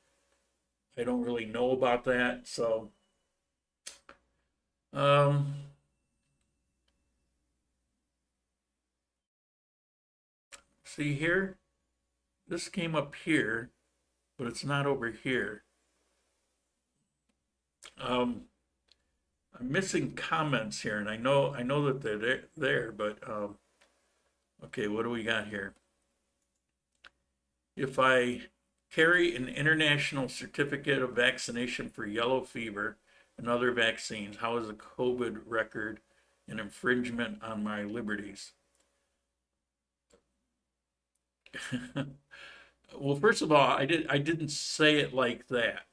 know about that. So, um, see here, this came up here, but it's not over here. I'm missing comments here, and I know that they're there, but okay, what do we got here? If I carry an international certificate of vaccination for yellow fever and other vaccines, how is a COVID record an infringement on my liberties? Well, first of all, I didn't say it like that,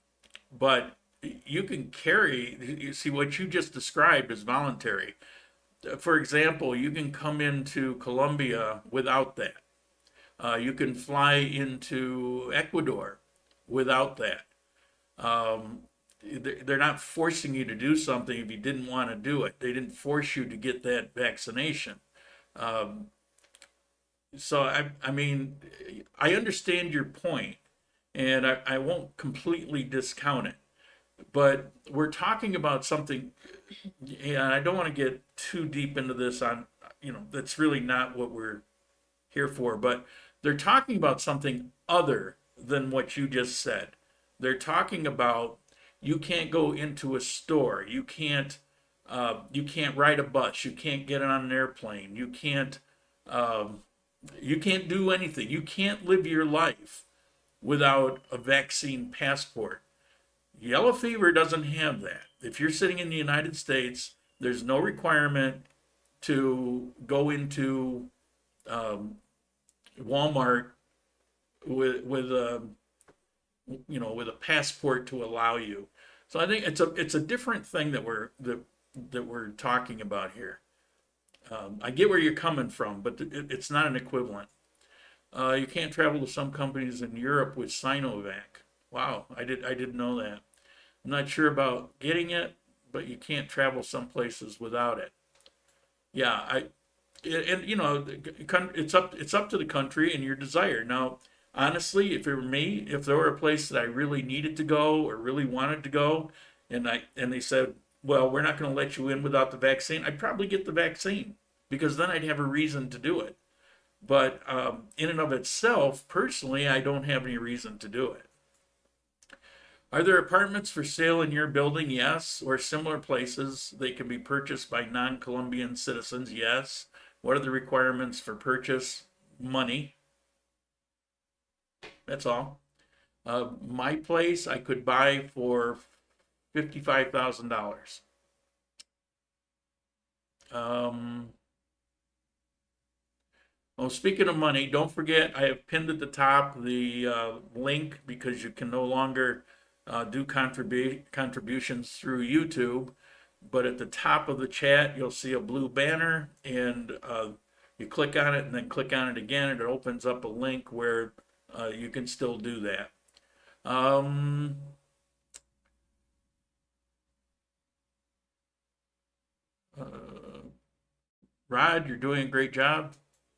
but you can carry, you see what you just described as voluntary. For example, you can come into Colombia without that. You can fly into Ecuador without that. They're not forcing you to do something if you didn't want to do it. They didn't force you to get that vaccination. So I mean, I understand your point, and I won't completely discount it. But we're talking about something, and I don't want to get too deep into this that's really not what we're here for, but they're talking about something other than what you just said. They're talking about you can't go into a store, you can't ride a bus, you can't get on an airplane, you can't do anything, you can't live your life without a vaccine passport. Yellow fever doesn't have that. If you're sitting in the United States, there's no requirement to go into Walmart with a with a passport to allow you. So I think it's a different thing that we're talking about here. I get where you're coming from, but it's not an equivalent. You can't travel to some companies in Europe with Sinovac. Wow, I didn't know that. I'm not sure about getting it, but you can't travel some places without it. Yeah, it's up to the country and your desire. Now, honestly, if it were me, if there were a place that I really needed to go or really wanted to go, and they said, well, we're not going to let you in without the vaccine, I'd probably get the vaccine because then I'd have a reason to do it. But in and of itself, personally, I don't have any reason to do it. Are there apartments for sale in your building? Yes. Or similar places. They can be purchased by non-Colombian citizens? Yes. What are the requirements for purchase? Money. That's all. My place I could buy for $55,000. Oh, speaking of money, don't forget I have pinned at the top the link because you can no longer do contributions through YouTube. But at the top of the chat, you'll see a blue banner, and you click on it and then click on it again, and it opens up a link where you can still do that. Rod, you're doing a great job.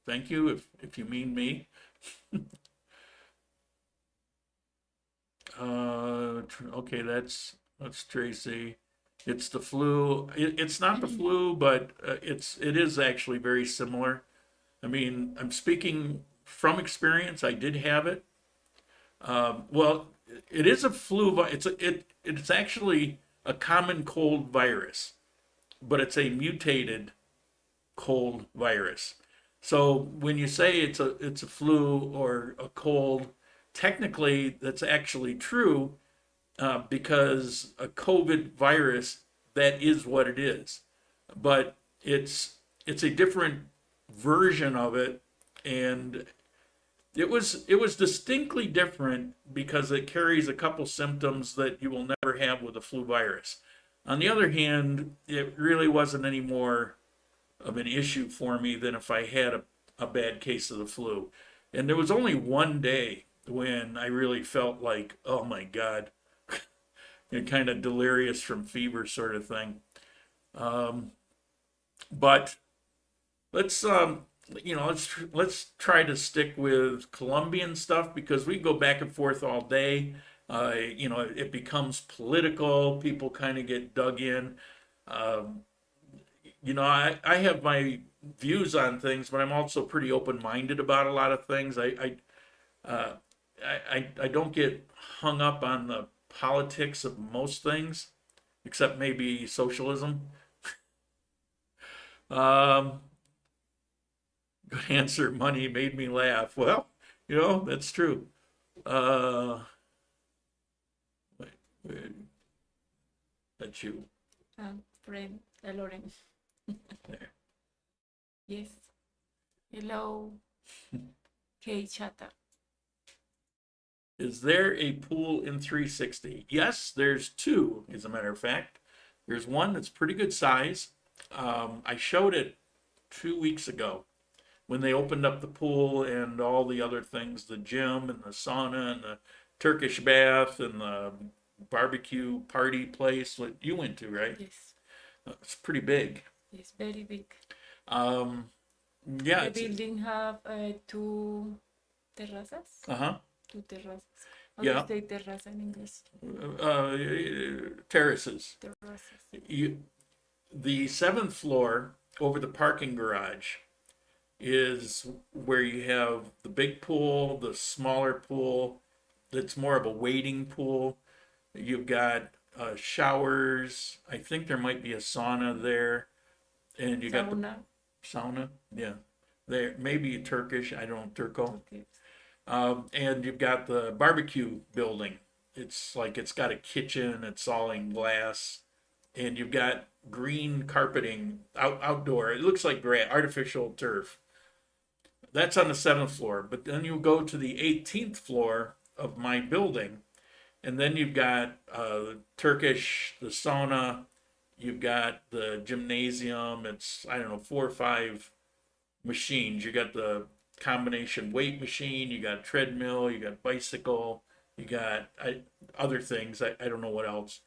Thank you, if you mean me. Okay, that's Tracy. It's the flu. It's not the flu, but it is actually very similar. I mean, I'm speaking from experience. I did have it. Well, it is a flu. It's actually a common cold virus, but it's a mutated cold virus. So when you say it's a flu or a cold, technically that's actually true because a COVID virus, that is what it is. But it's a different version of it, and it was distinctly different because it carries a couple symptoms that you will never have with a flu virus. On the other hand, it really wasn't any more of an issue for me than if I had a bad case of the flu. And there was only one day when I really felt like, oh my God, kind of delirious from fever sort of thing. But let's let's try to stick with Colombian stuff because we go back and forth all day. It becomes political. People kind of get dug in. I have my views on things, but I'm also pretty open-minded about a lot of things. I don't get hung up on the politics of most things, except maybe socialism. Good answer. Money made me laugh. Well, that's true. That's you. Friend, Lauren. There. Yes. Hello. Hey, Chata. Is there a pool in 360? Yes, there's two, as a matter of fact. There's one that's pretty good size. I showed it 2 weeks ago when they opened up the pool and all the other things, the gym and the sauna and the Turkish bath and the barbecue party place that you went to, right? Yes. It's pretty big. It's very big. Yeah. The building have 2 terrazas. Two terrazas. How Yeah. do you say terraza in English? Terraces. Terrazas. The 7th floor over the parking garage is where you have the big pool, the smaller pool that's more of a wading pool. You've got showers. I think there might be a sauna there. And you got the sauna. Yeah. There, maybe Turkish. I don't know, Turco. Okay. And you've got the barbecue building. It's like it's got a kitchen, it's all in glass, and you've got green carpeting outdoor. It looks like artificial turf. That's on the 7th floor. But then you go to the 18th floor of my building, and then you've got Turkish, the sauna, you've got the gymnasium. It's, I don't know, 4 or 5 machines. You got the combination weight machine, you got treadmill, you got bicycle, you got other things. I don't know what else.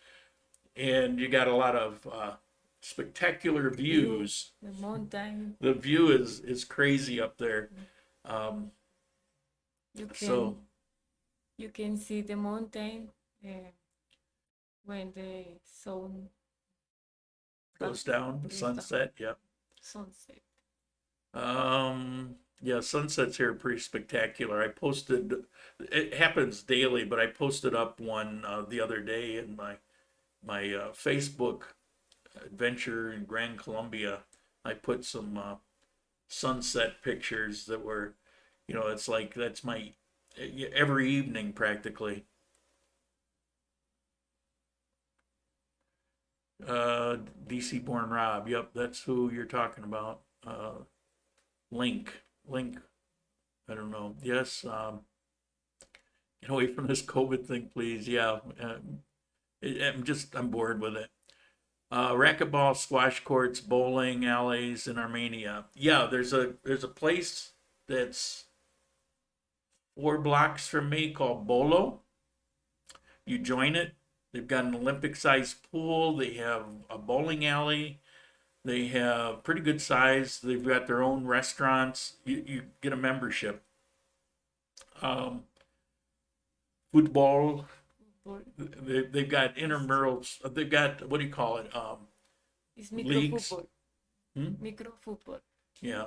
And you got a lot of spectacular views. The mountain. The view is crazy up there. You can So you can see the mountain when the sun goes down, the goes down. sunset. Yep. sunset. Yeah, sunsets here are pretty spectacular. I posted, it happens daily, but I posted up one the other day in my Facebook adventure in Grand Colombia. I put some sunset pictures that were, it's like that's my every evening practically. DC Born Rob, yep, that's who you're talking about. Link, I don't know. Yes, get away from this COVID thing, please. Yeah, I'm bored with it. Racquetball, squash courts, bowling alleys in Armenia. Yeah, there's a place that's 4 blocks from me called Bolo. You join it. They've got an Olympic-sized pool. They have a bowling alley. They have pretty good size. They've got their own restaurants. You get a membership. Football. They've got intramurals. They've got, what do you call it? It's Leagues. micro-football. Micro-football. Yeah.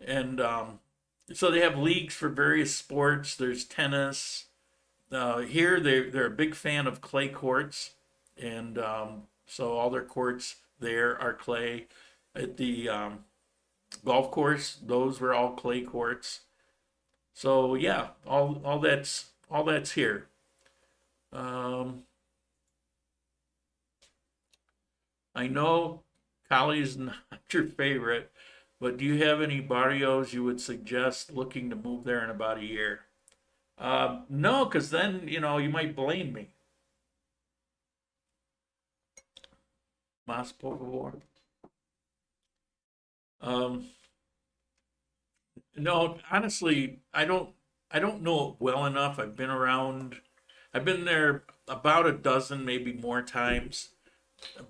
And so they have leagues for various sports. There's tennis. Here they're a big fan of clay courts, and so all their courts there are clay. At the golf course, those were all clay courts. So yeah, all that's here. I know Cali's not your favorite, but do you have any barrios you would suggest looking to move there in about a year? No, because then, you might blame me. Mas por favor. No, honestly, I don't know it well enough. I've been there about a dozen, maybe more times,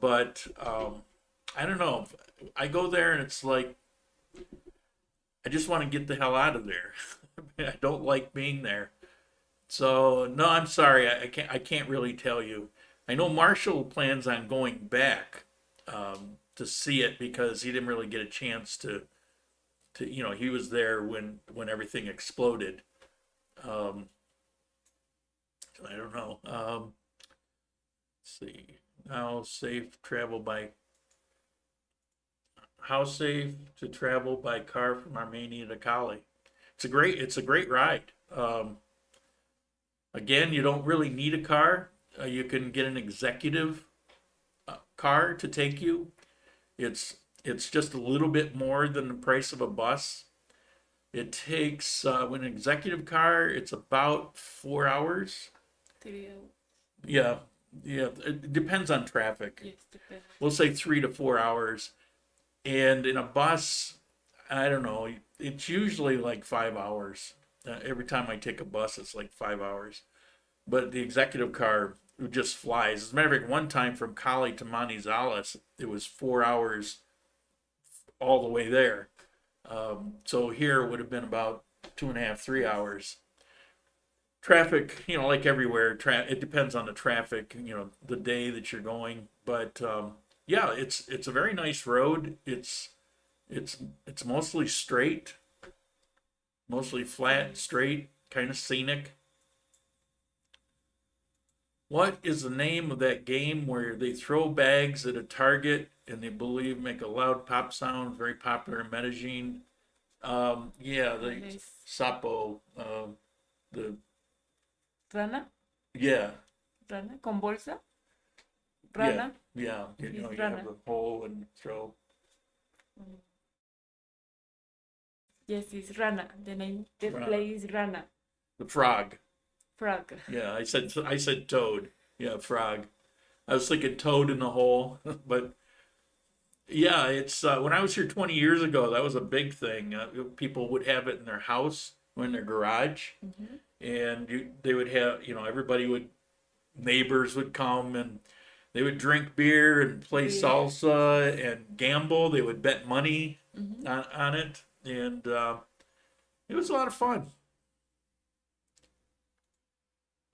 but I don't know. I go there and it's like I just want to get the hell out of there. I don't like being there. So no, I'm sorry. I can't really tell you. I know Marshall plans on going back to see it because he didn't really get a chance to he was there when everything exploded. So I don't know. Let's see. How safe to travel by car from Armenia to Cali? It's a great ride. Again, you don't really need a car. You can get an executive car to take you. It's just a little bit more than the price of a bus. It takes with an executive car, it's about 4 hours. 3 hours. Yeah. It depends on traffic. Yes, depends. We'll say 3 to 4 hours. And in a bus, I don't know, it's usually like 5 hours. Every time I take a bus, it's like 5 hours. But the executive car just flies. As a matter of fact, one time from Cali to Manizales, it was 4 hours all the way there. So here it would have been about 2.5, 3 hours. Traffic, like everywhere, it depends on the traffic, the day that you're going. But yeah, it's a very nice road. It's mostly straight, mostly flat, straight, kind of scenic. What is the name of that game where they throw bags at a target and they believe make a loud pop sound? Very popular in Medellin. Yeah, the Yes. sapo, the Rana, yeah, rana, con bolsa, yeah, rana, yeah. You is know, you have rana. the hole and throw. Yes, it's rana. The name, the Rana. place is rana. The frog. Frog. Yeah, I said toad. Yeah, frog. I was thinking toad in the hole, but yeah, it's when I was here 20 years ago, that was a big thing. People would have it in their house or in their garage, Mm-hmm. and they would have, you know, everybody would, neighbors would come and they would drink beer and play Beer. salsa and gamble. They would bet money Mm-hmm. on it, and it was a lot of fun.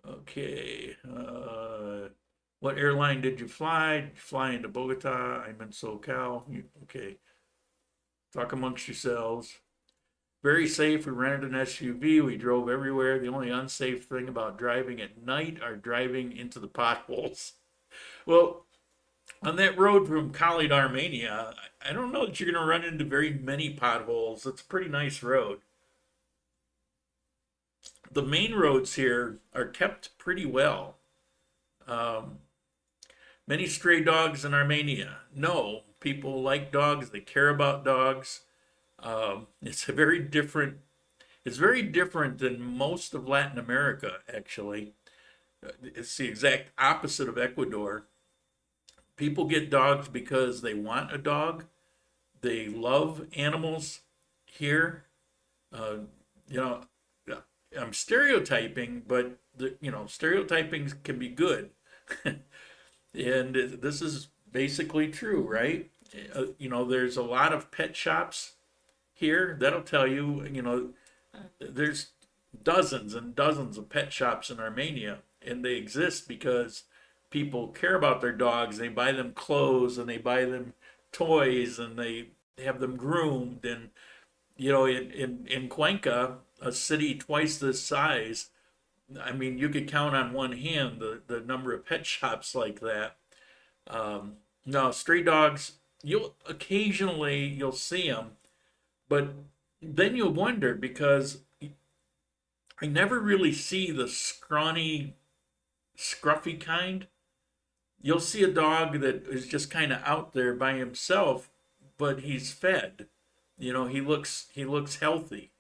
Okay. What airline did you fly? Did you fly into Bogota? I'm in SoCal. Okay. Talk amongst yourselves. Very safe. We rented an SUV. We drove everywhere. The only unsafe thing about driving at night are driving into the potholes. Well, on that road from Cali to Armenia, I don't know that you're going to run into very many potholes. It's a pretty nice road. The main roads here are kept pretty well. Um, Many stray dogs in Armenia. No, people like dogs. They care about dogs. It's a very different. It's very different than most of Latin America. Actually, it's the exact opposite of Ecuador. People get dogs because they want a dog. They love animals here. Uh, you know, I'm stereotyping, but stereotyping can be good. And this is basically true, right? There's a lot of pet shops here. That'll tell you, there's dozens and dozens of pet shops in Armenia, and they exist because people care about their dogs. They buy them clothes and they buy them toys and they have them groomed. And, in Cuenca, a city twice this size, I mean, you could count on one hand the number of pet shops like that. No, stray dogs, you'll see them, but then you'll wonder because I never really see the scrawny, scruffy kind. You'll see a dog that is just kind of out there by himself, but he's fed. He looks healthy.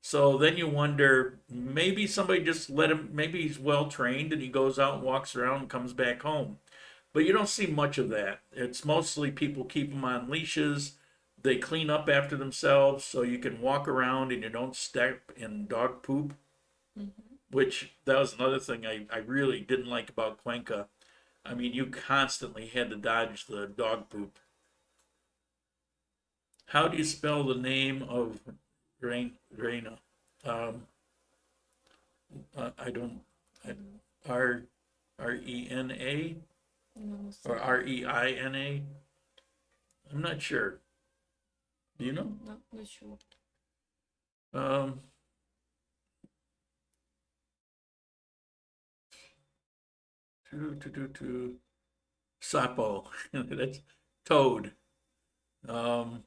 So then you wonder, maybe somebody just let him, maybe he's well trained and he goes out and walks around and comes back home. But you don't see much of that. It's mostly people keep them on leashes. They clean up after themselves so you can walk around and you don't step in dog poop, Mm-hmm. which that was another thing I really didn't like about Cuenca. I mean, you constantly had to dodge the dog poop. How do you spell the name of Reina? Um, I don't. Rena No, or Reina? I'm not sure. Do you know? no, not sure. Um, Sapo. That's toad. Um,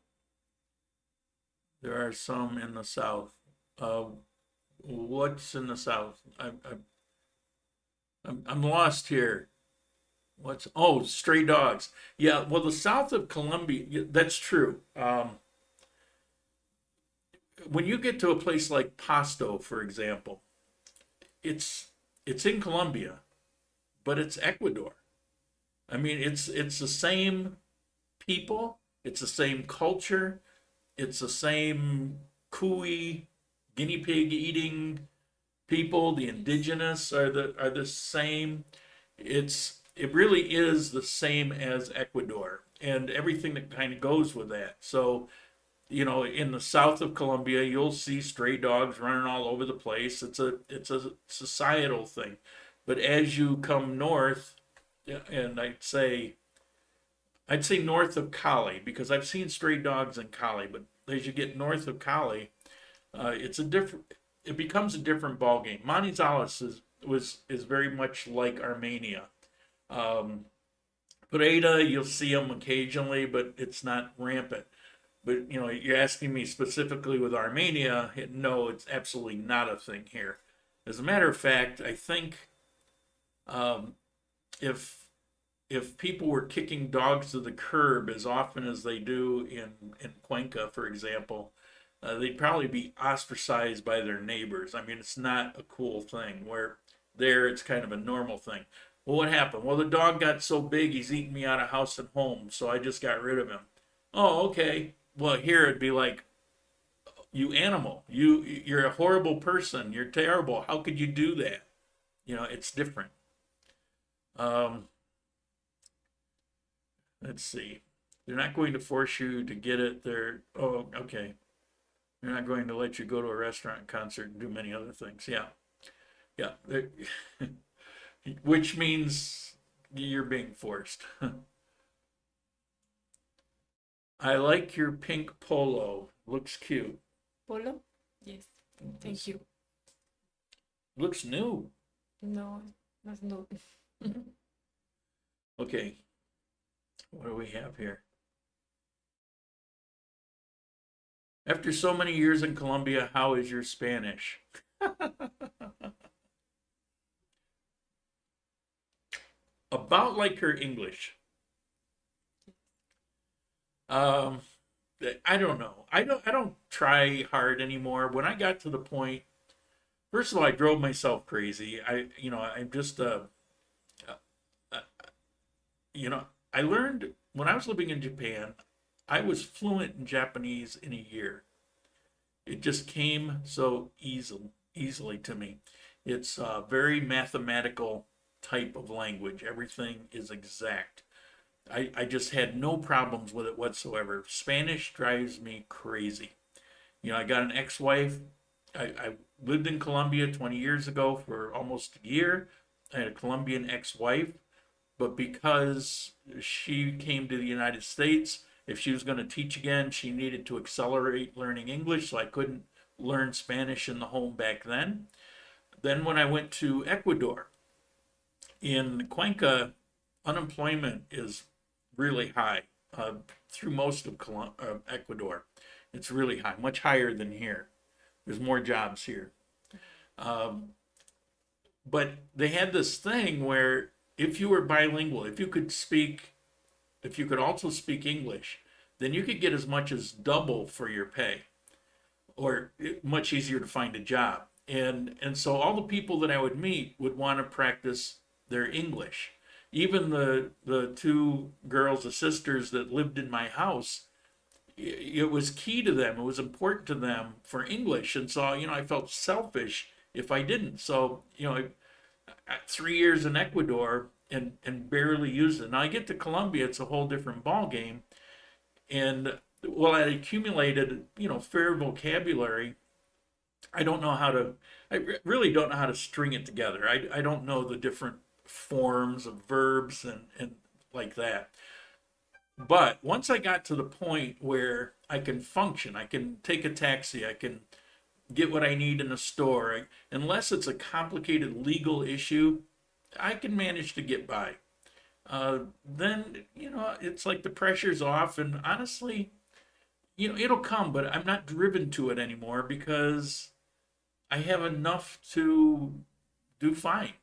there are some in the south. Uh, what's in the south? I'm lost here. Stray dogs. Yeah, well, the south of Colombia, that's true. When you get to a place like Pasto, for example, it's it's in Colombia, but it's Ecuador. I mean, it's the same people, it's the same culture, it's the same cuy, guinea pig eating people. The indigenous are the same. It really is the same as Ecuador and everything that kind of goes with that. So, in the south of Colombia, you'll see stray dogs running all over the place. It's a societal thing. But as you come north, yeah, and I'd say north of Cali because I've seen stray dogs in Cali, but as you get north of Cali, it becomes a different ballgame. Manizales is very much like Armenia. Um, Breda, you'll see them occasionally, but it's not rampant. But you're asking me specifically with Armenia. No, it's absolutely not a thing here. As a matter of fact, I think um, if people were kicking dogs to the curb as often as they do in Cuenca, for example, they'd probably be ostracized by their neighbors. I mean, it's not a cool thing. Where there, it's kind of a normal thing. Well, what happened? Well, the dog got so big, he's eating me out of house and home, so I just got rid of him. Oh, okay. Well, here it'd be like, you animal, you're a horrible person. You're terrible. How could you do that? It's different. Um, let's see. They're not going to force you to get it. Oh, okay. They're not going to let you go to a restaurant, concert, and do many other things. Yeah. Yeah. Which means you're being forced. I like your pink polo. Looks cute. Polo? Yes. Thank you. Looks new. No, that's not. Okay. What do we have here? After so many years in Colombia, how is your Spanish? About like her English. I don't know. I don't try hard anymore. When I got to the point, first of all, I drove myself crazy. I'm just I learned when I was living in Japan, I was fluent in Japanese in a year. It just came so easily to me. It's a very mathematical type of language. Everything is exact. I just had no problems with it whatsoever. Spanish drives me crazy. I got an ex-wife. I lived in Colombia 20 years ago for almost a year. I had a Colombian ex-wife, but because she came to the United States, if she was going to teach again, she needed to accelerate learning English, so I couldn't learn Spanish in the home back then. Then when I went to Ecuador, in Cuenca, unemployment is really high through most of Ecuador. It's really high, much higher than here. There's more jobs here. But they had this thing where if you were bilingual, if you could also speak English, then you could get as much as double for your pay, or much easier to find a job. And so all the people that I would meet would want to practice their English. Even the two girls, the sisters that lived in my house, it was key to them. It was important to them for English. And so, I felt selfish if I didn't. So, 3 years in Ecuador and barely used it. Now I get to Colombia, it's a whole different ball game. And well, I accumulated, fair vocabulary. I really don't know how to string it together. I don't know the different forms of verbs and like that. But once I got to the point where I can function, I can take a taxi, I can get what I need in a store, unless it's a complicated legal issue, I can manage to get by. Then, it's like the pressure's off, and honestly, it'll come, but I'm not driven to it anymore because I have enough to do fine.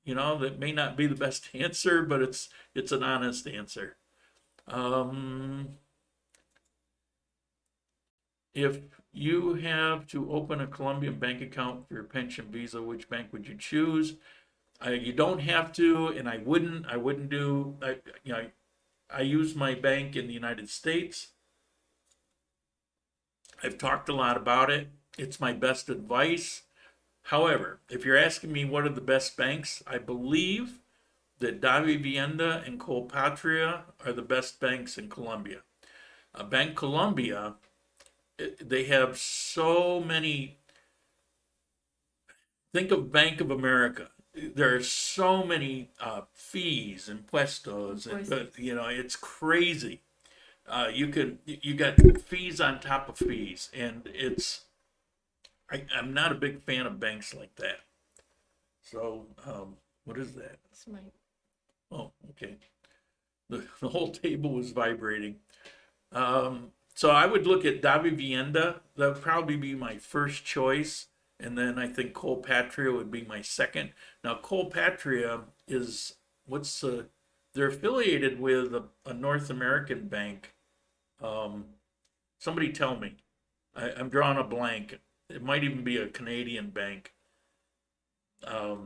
That may not be the best answer, but it's an honest answer. If you have to open a Colombian bank account for your pension visa, which bank would you choose? You don't have to, and I wouldn't. I wouldn't do. I use my bank in the United States. I've talked a lot about it. It's my best advice. However, if you're asking me what are the best banks, I believe that Davivienda and Colpatria are the best banks in Colombia. Bank Colombia, they have so many. Think of Bank of America. There are so many fees and puestos, and it's crazy. You got fees on top of fees, and I'm not a big fan of banks like that. So, what is that? It's mine. Oh, okay. The whole table was vibrating. So I would look at Davivienda. That would probably be my first choice. And then I think Colpatria would be my second. Now, Colpatria is they're affiliated with a North American bank. Somebody tell me. I'm drawing a blank. It might even be a Canadian bank. I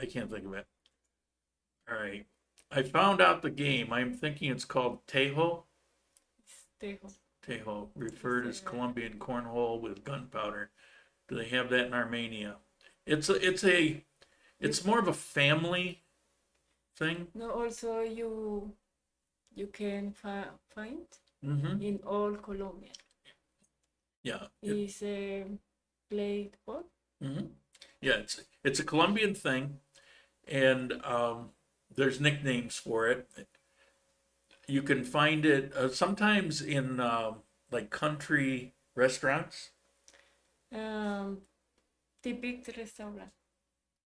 can't think of it. All right. I found out the game. I'm thinking it's called Tejo. Tejo. Tejo, referred as Colombian cornhole with gunpowder. Do they have that in Armenia? It's more of a family thing. No, also you can find Mm-hmm. in all Colombia. Yeah. It's a played board. Mm-hmm. Yeah, it's a Colombian thing, and there's nicknames for it. You can find it sometimes in like country restaurants. Typical restaurant.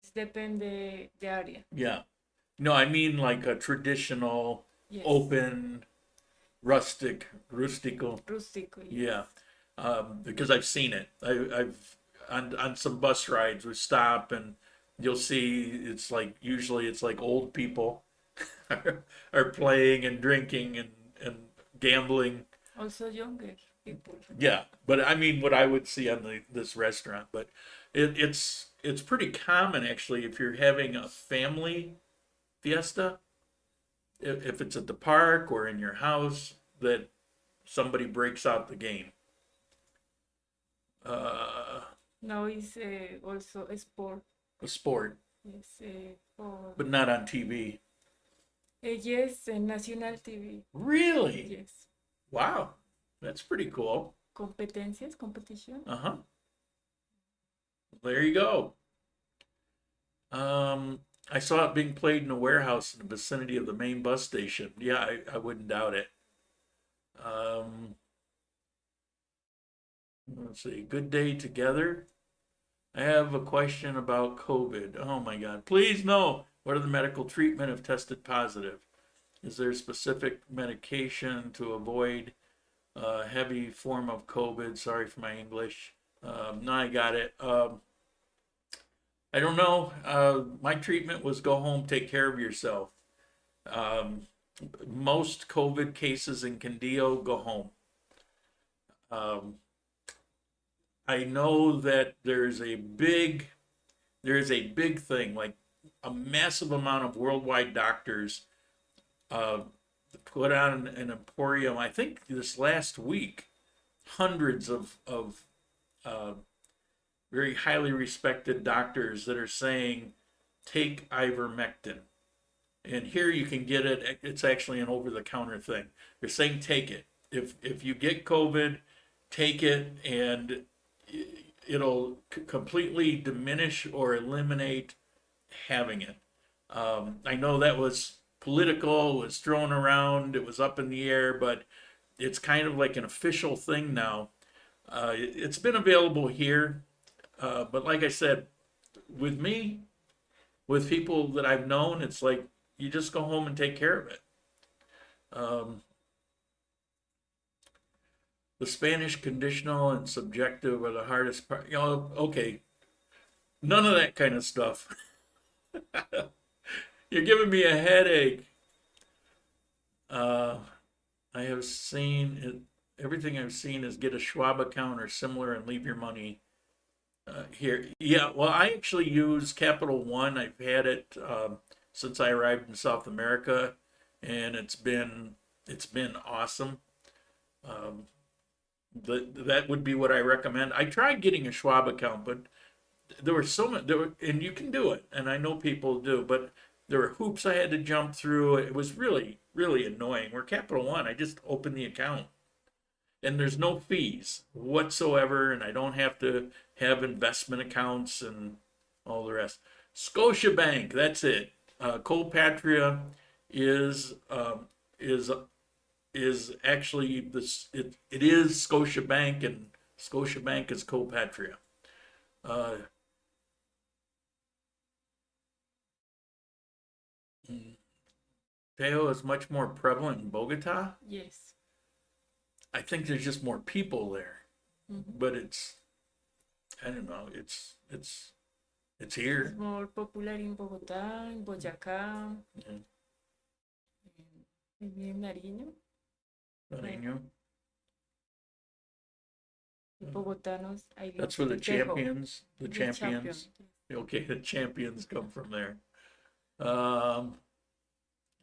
It depends the area. Yeah. No, I mean like a traditional, Yes. open, rustical. Rustico. Yes. Yeah. Because I've seen it. I've on some bus rides we stop and you'll see usually it's like old people are playing and drinking and gambling. Also younger people. Yeah, but I mean what I would see on this restaurant, but it's pretty common actually if you're having a family fiesta, if it's at the park or in your house, that somebody breaks out the game. Now it's also a sport. A sport, Yes, for but not on TV. yes, national TV. Really? Yes, Wow, that's pretty cool. competencias, competition. Uh-huh. There you go. I saw it being played in a warehouse in the vicinity of the main bus station. Yeah, I wouldn't doubt it. Let's see. Good day together. I have a question about COVID. Oh my God. Please no. What are the medical treatment if tested positive? Is there specific medication to avoid heavy form of COVID? Sorry for my English. No, I got it. I don't know. My treatment was go home, take care of yourself. Most COVID cases in Candio go home. I know that there's a big thing, like a massive amount of worldwide doctors put on an emporium. I think this last week, hundreds of very highly respected doctors that are saying, take ivermectin. And here you can get it. It's actually an over-the-counter thing. They're saying take it. If you get COVID, take it, and it'll completely diminish or eliminate having it. I know that was political, was thrown around, it was up in the air, but it's kind of like an official thing now. It's been available here, but like I said, with me, with people that I've known, it's like you just go home and take care of it. The Spanish conditional and subjective are the hardest part. You know, okay, none of that kind of stuff. You're giving me a headache. I have seen it. Everything I've seen is get a Schwab account or similar and leave your money here. Yeah, well, I actually use Capital One. I've had it since I arrived in South America, and it's been awesome. That would be what I recommend. I tried getting a Schwab account, but there were so many. And you can do it, and I know people do, but there were hoops I had to jump through. It was really, really annoying. Where Capital One, I just open the account, and there's no fees whatsoever, and I don't have to have investment accounts and all the rest. Scotiabank, that's it. Colpatria is actually this. It is Scotiabank, and Scotiabank is Colpatria. Teo is much more prevalent in Bogota. Yes. I think there's just more people there, but I don't know, it's It's here. more popular in Bogotá, in Boyacá, Yeah. maybe in Nariño. Nariño. The Bogotanos, I love That's where the Tejo. champions, the The champions. champion. Okay, the champions come from there.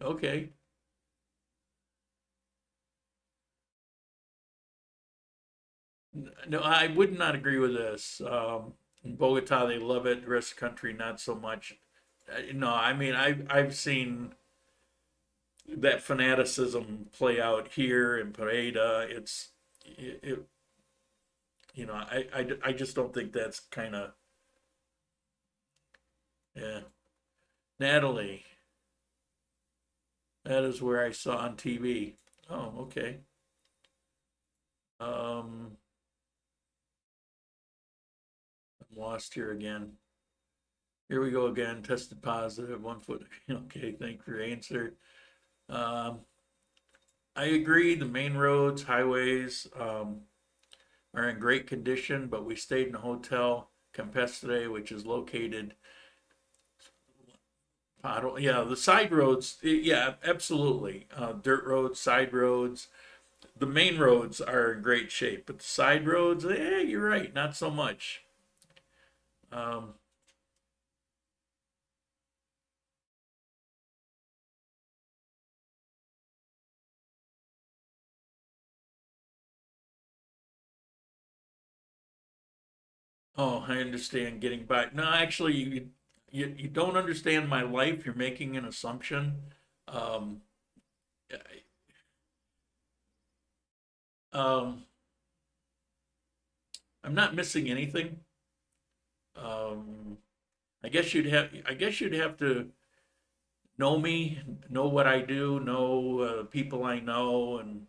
Okay. No, I would not agree with this. In Bogota, they love it. The rest of the country, not so much. No, I mean, I've seen that fanaticism play out here in Pareda. I just don't think that's kind of, yeah. Natalie, that is where I saw on TV. Oh, okay. I'm lost here again. Here we go again. Tested positive, 1 foot. Okay, thank you for your answer. I agree. The main roads, highways, are in great condition, but we stayed in a hotel, Campestre, which is located. Yeah, the side roads. Yeah, absolutely. Dirt roads, side roads. The main roads are in great shape, but the side roads, you're right, not so much. Oh, I understand getting by. No, actually, you don't understand my life. You're making an assumption. Um, um, I'm not missing anything. I guess you'd have to know me, know what I do, know people I know, and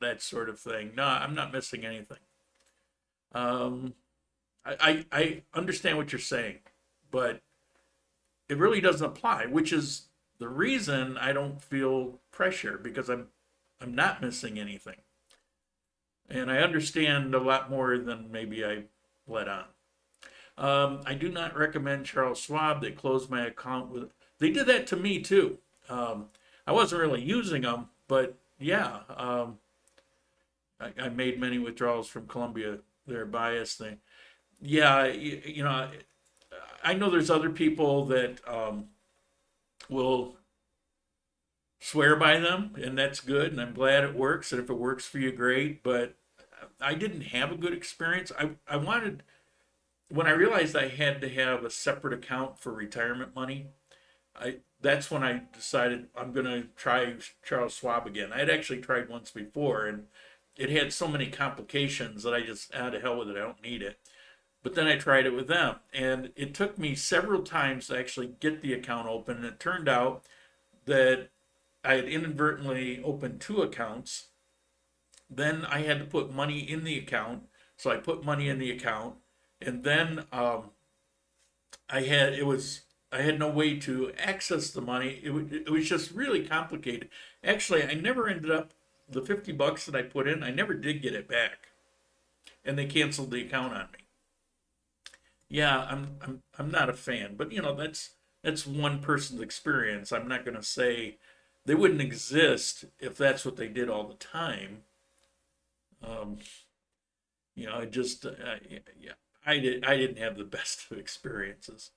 that sort of thing. No, I'm not missing anything. Um, I understand what you're saying, but it really doesn't apply, which is the reason I don't feel pressure because I'm not missing anything. And I understand a lot more than maybe I let on. I do not recommend Charles Schwab. They closed my account with. They did that to me too. I wasn't really using them, but yeah, I made many withdrawals from Colombia. Their bias thing. Yeah, I know there's other people that will swear by them, and that's good, and I'm glad it works. And if it works for you, great. But I didn't have a good experience. I wanted when I realized I had to have a separate account for retirement money. That's when I decided I'm gonna try Charles Schwab again. I had actually tried once before, and it had so many complications that I just to hell with it. I don't need it. But then I tried it with them, and it took me several times to actually get the account open. And it turned out that I had inadvertently opened two accounts. Then I had to put money in the account, so I put money in the account, and then I had no way to access the money. It was just really complicated. Actually, I never ended up the $50 that I put in. I never did get it back, and they canceled the account on me. Yeah, I'm not a fan, but that's one person's experience. I'm not going to say they wouldn't exist if that's what they did all the time. Um, yeah, I didn't have the best of experiences,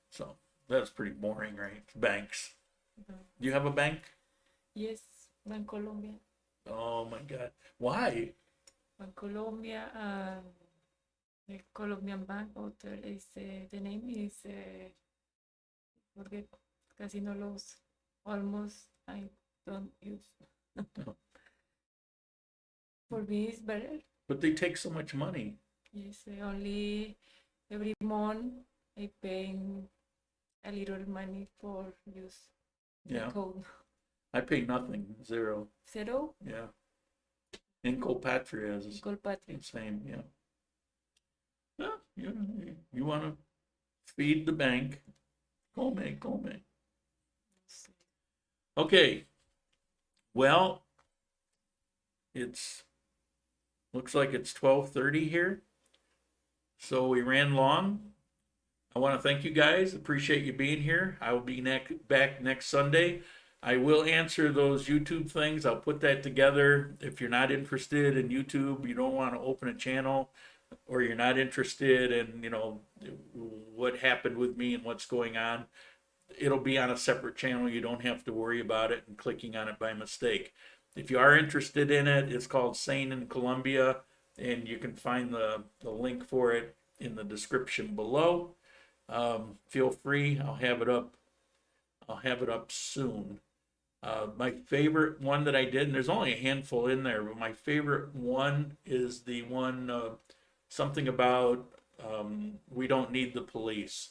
so that's pretty boring, right? Banks. Do you have a bank? Yes, Colombia. Oh my God, why? Colombia and the Colombian bank. Other is the name is forget. Casi no los. Almost I don't use. For me, it's better. But they take so much money. Yes, only every month I pay a little money for use the Yeah, code. I pay nothing, zero. Zero, Yeah, Incolpatria is Colpatria. the same. Yeah. Yeah, you want to feed the bank? Come. Okay. Well, looks like it's 12:30 here. So we ran long. I want to thank you guys. Appreciate you being here. I will be back next Sunday. I will answer those YouTube things. I'll put that together. If you're not interested in YouTube, you don't want to open a channel, or you're not interested in, what happened with me and what's going on, it'll be on a separate channel. You don't have to worry about it and clicking on it by mistake. If you are interested in it, it's called Sane in Colombia, and you can find the link for it in the description below. Feel free. I'll have it up soon. My favorite one that I did, and there's only a handful in there, but my favorite one is the one, something about we don't need the police.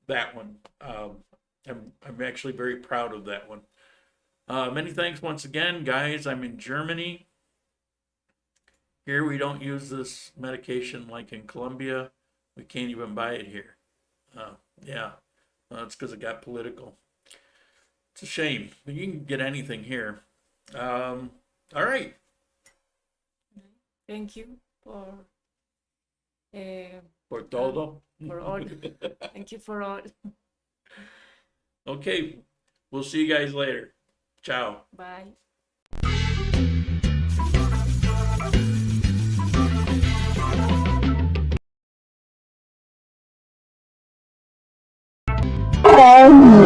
That one. I'm actually very proud of that one. Many thanks once again, guys. I'm in Germany. Here we don't use this medication like in Colombia. We can't even buy it here. Yeah, that's because it got political. It's a shame, but you can get anything here. All right. Thank you for For todo. for all. Thank you for all. Okay, we'll see you guys later. Ciao. Bye. Oh.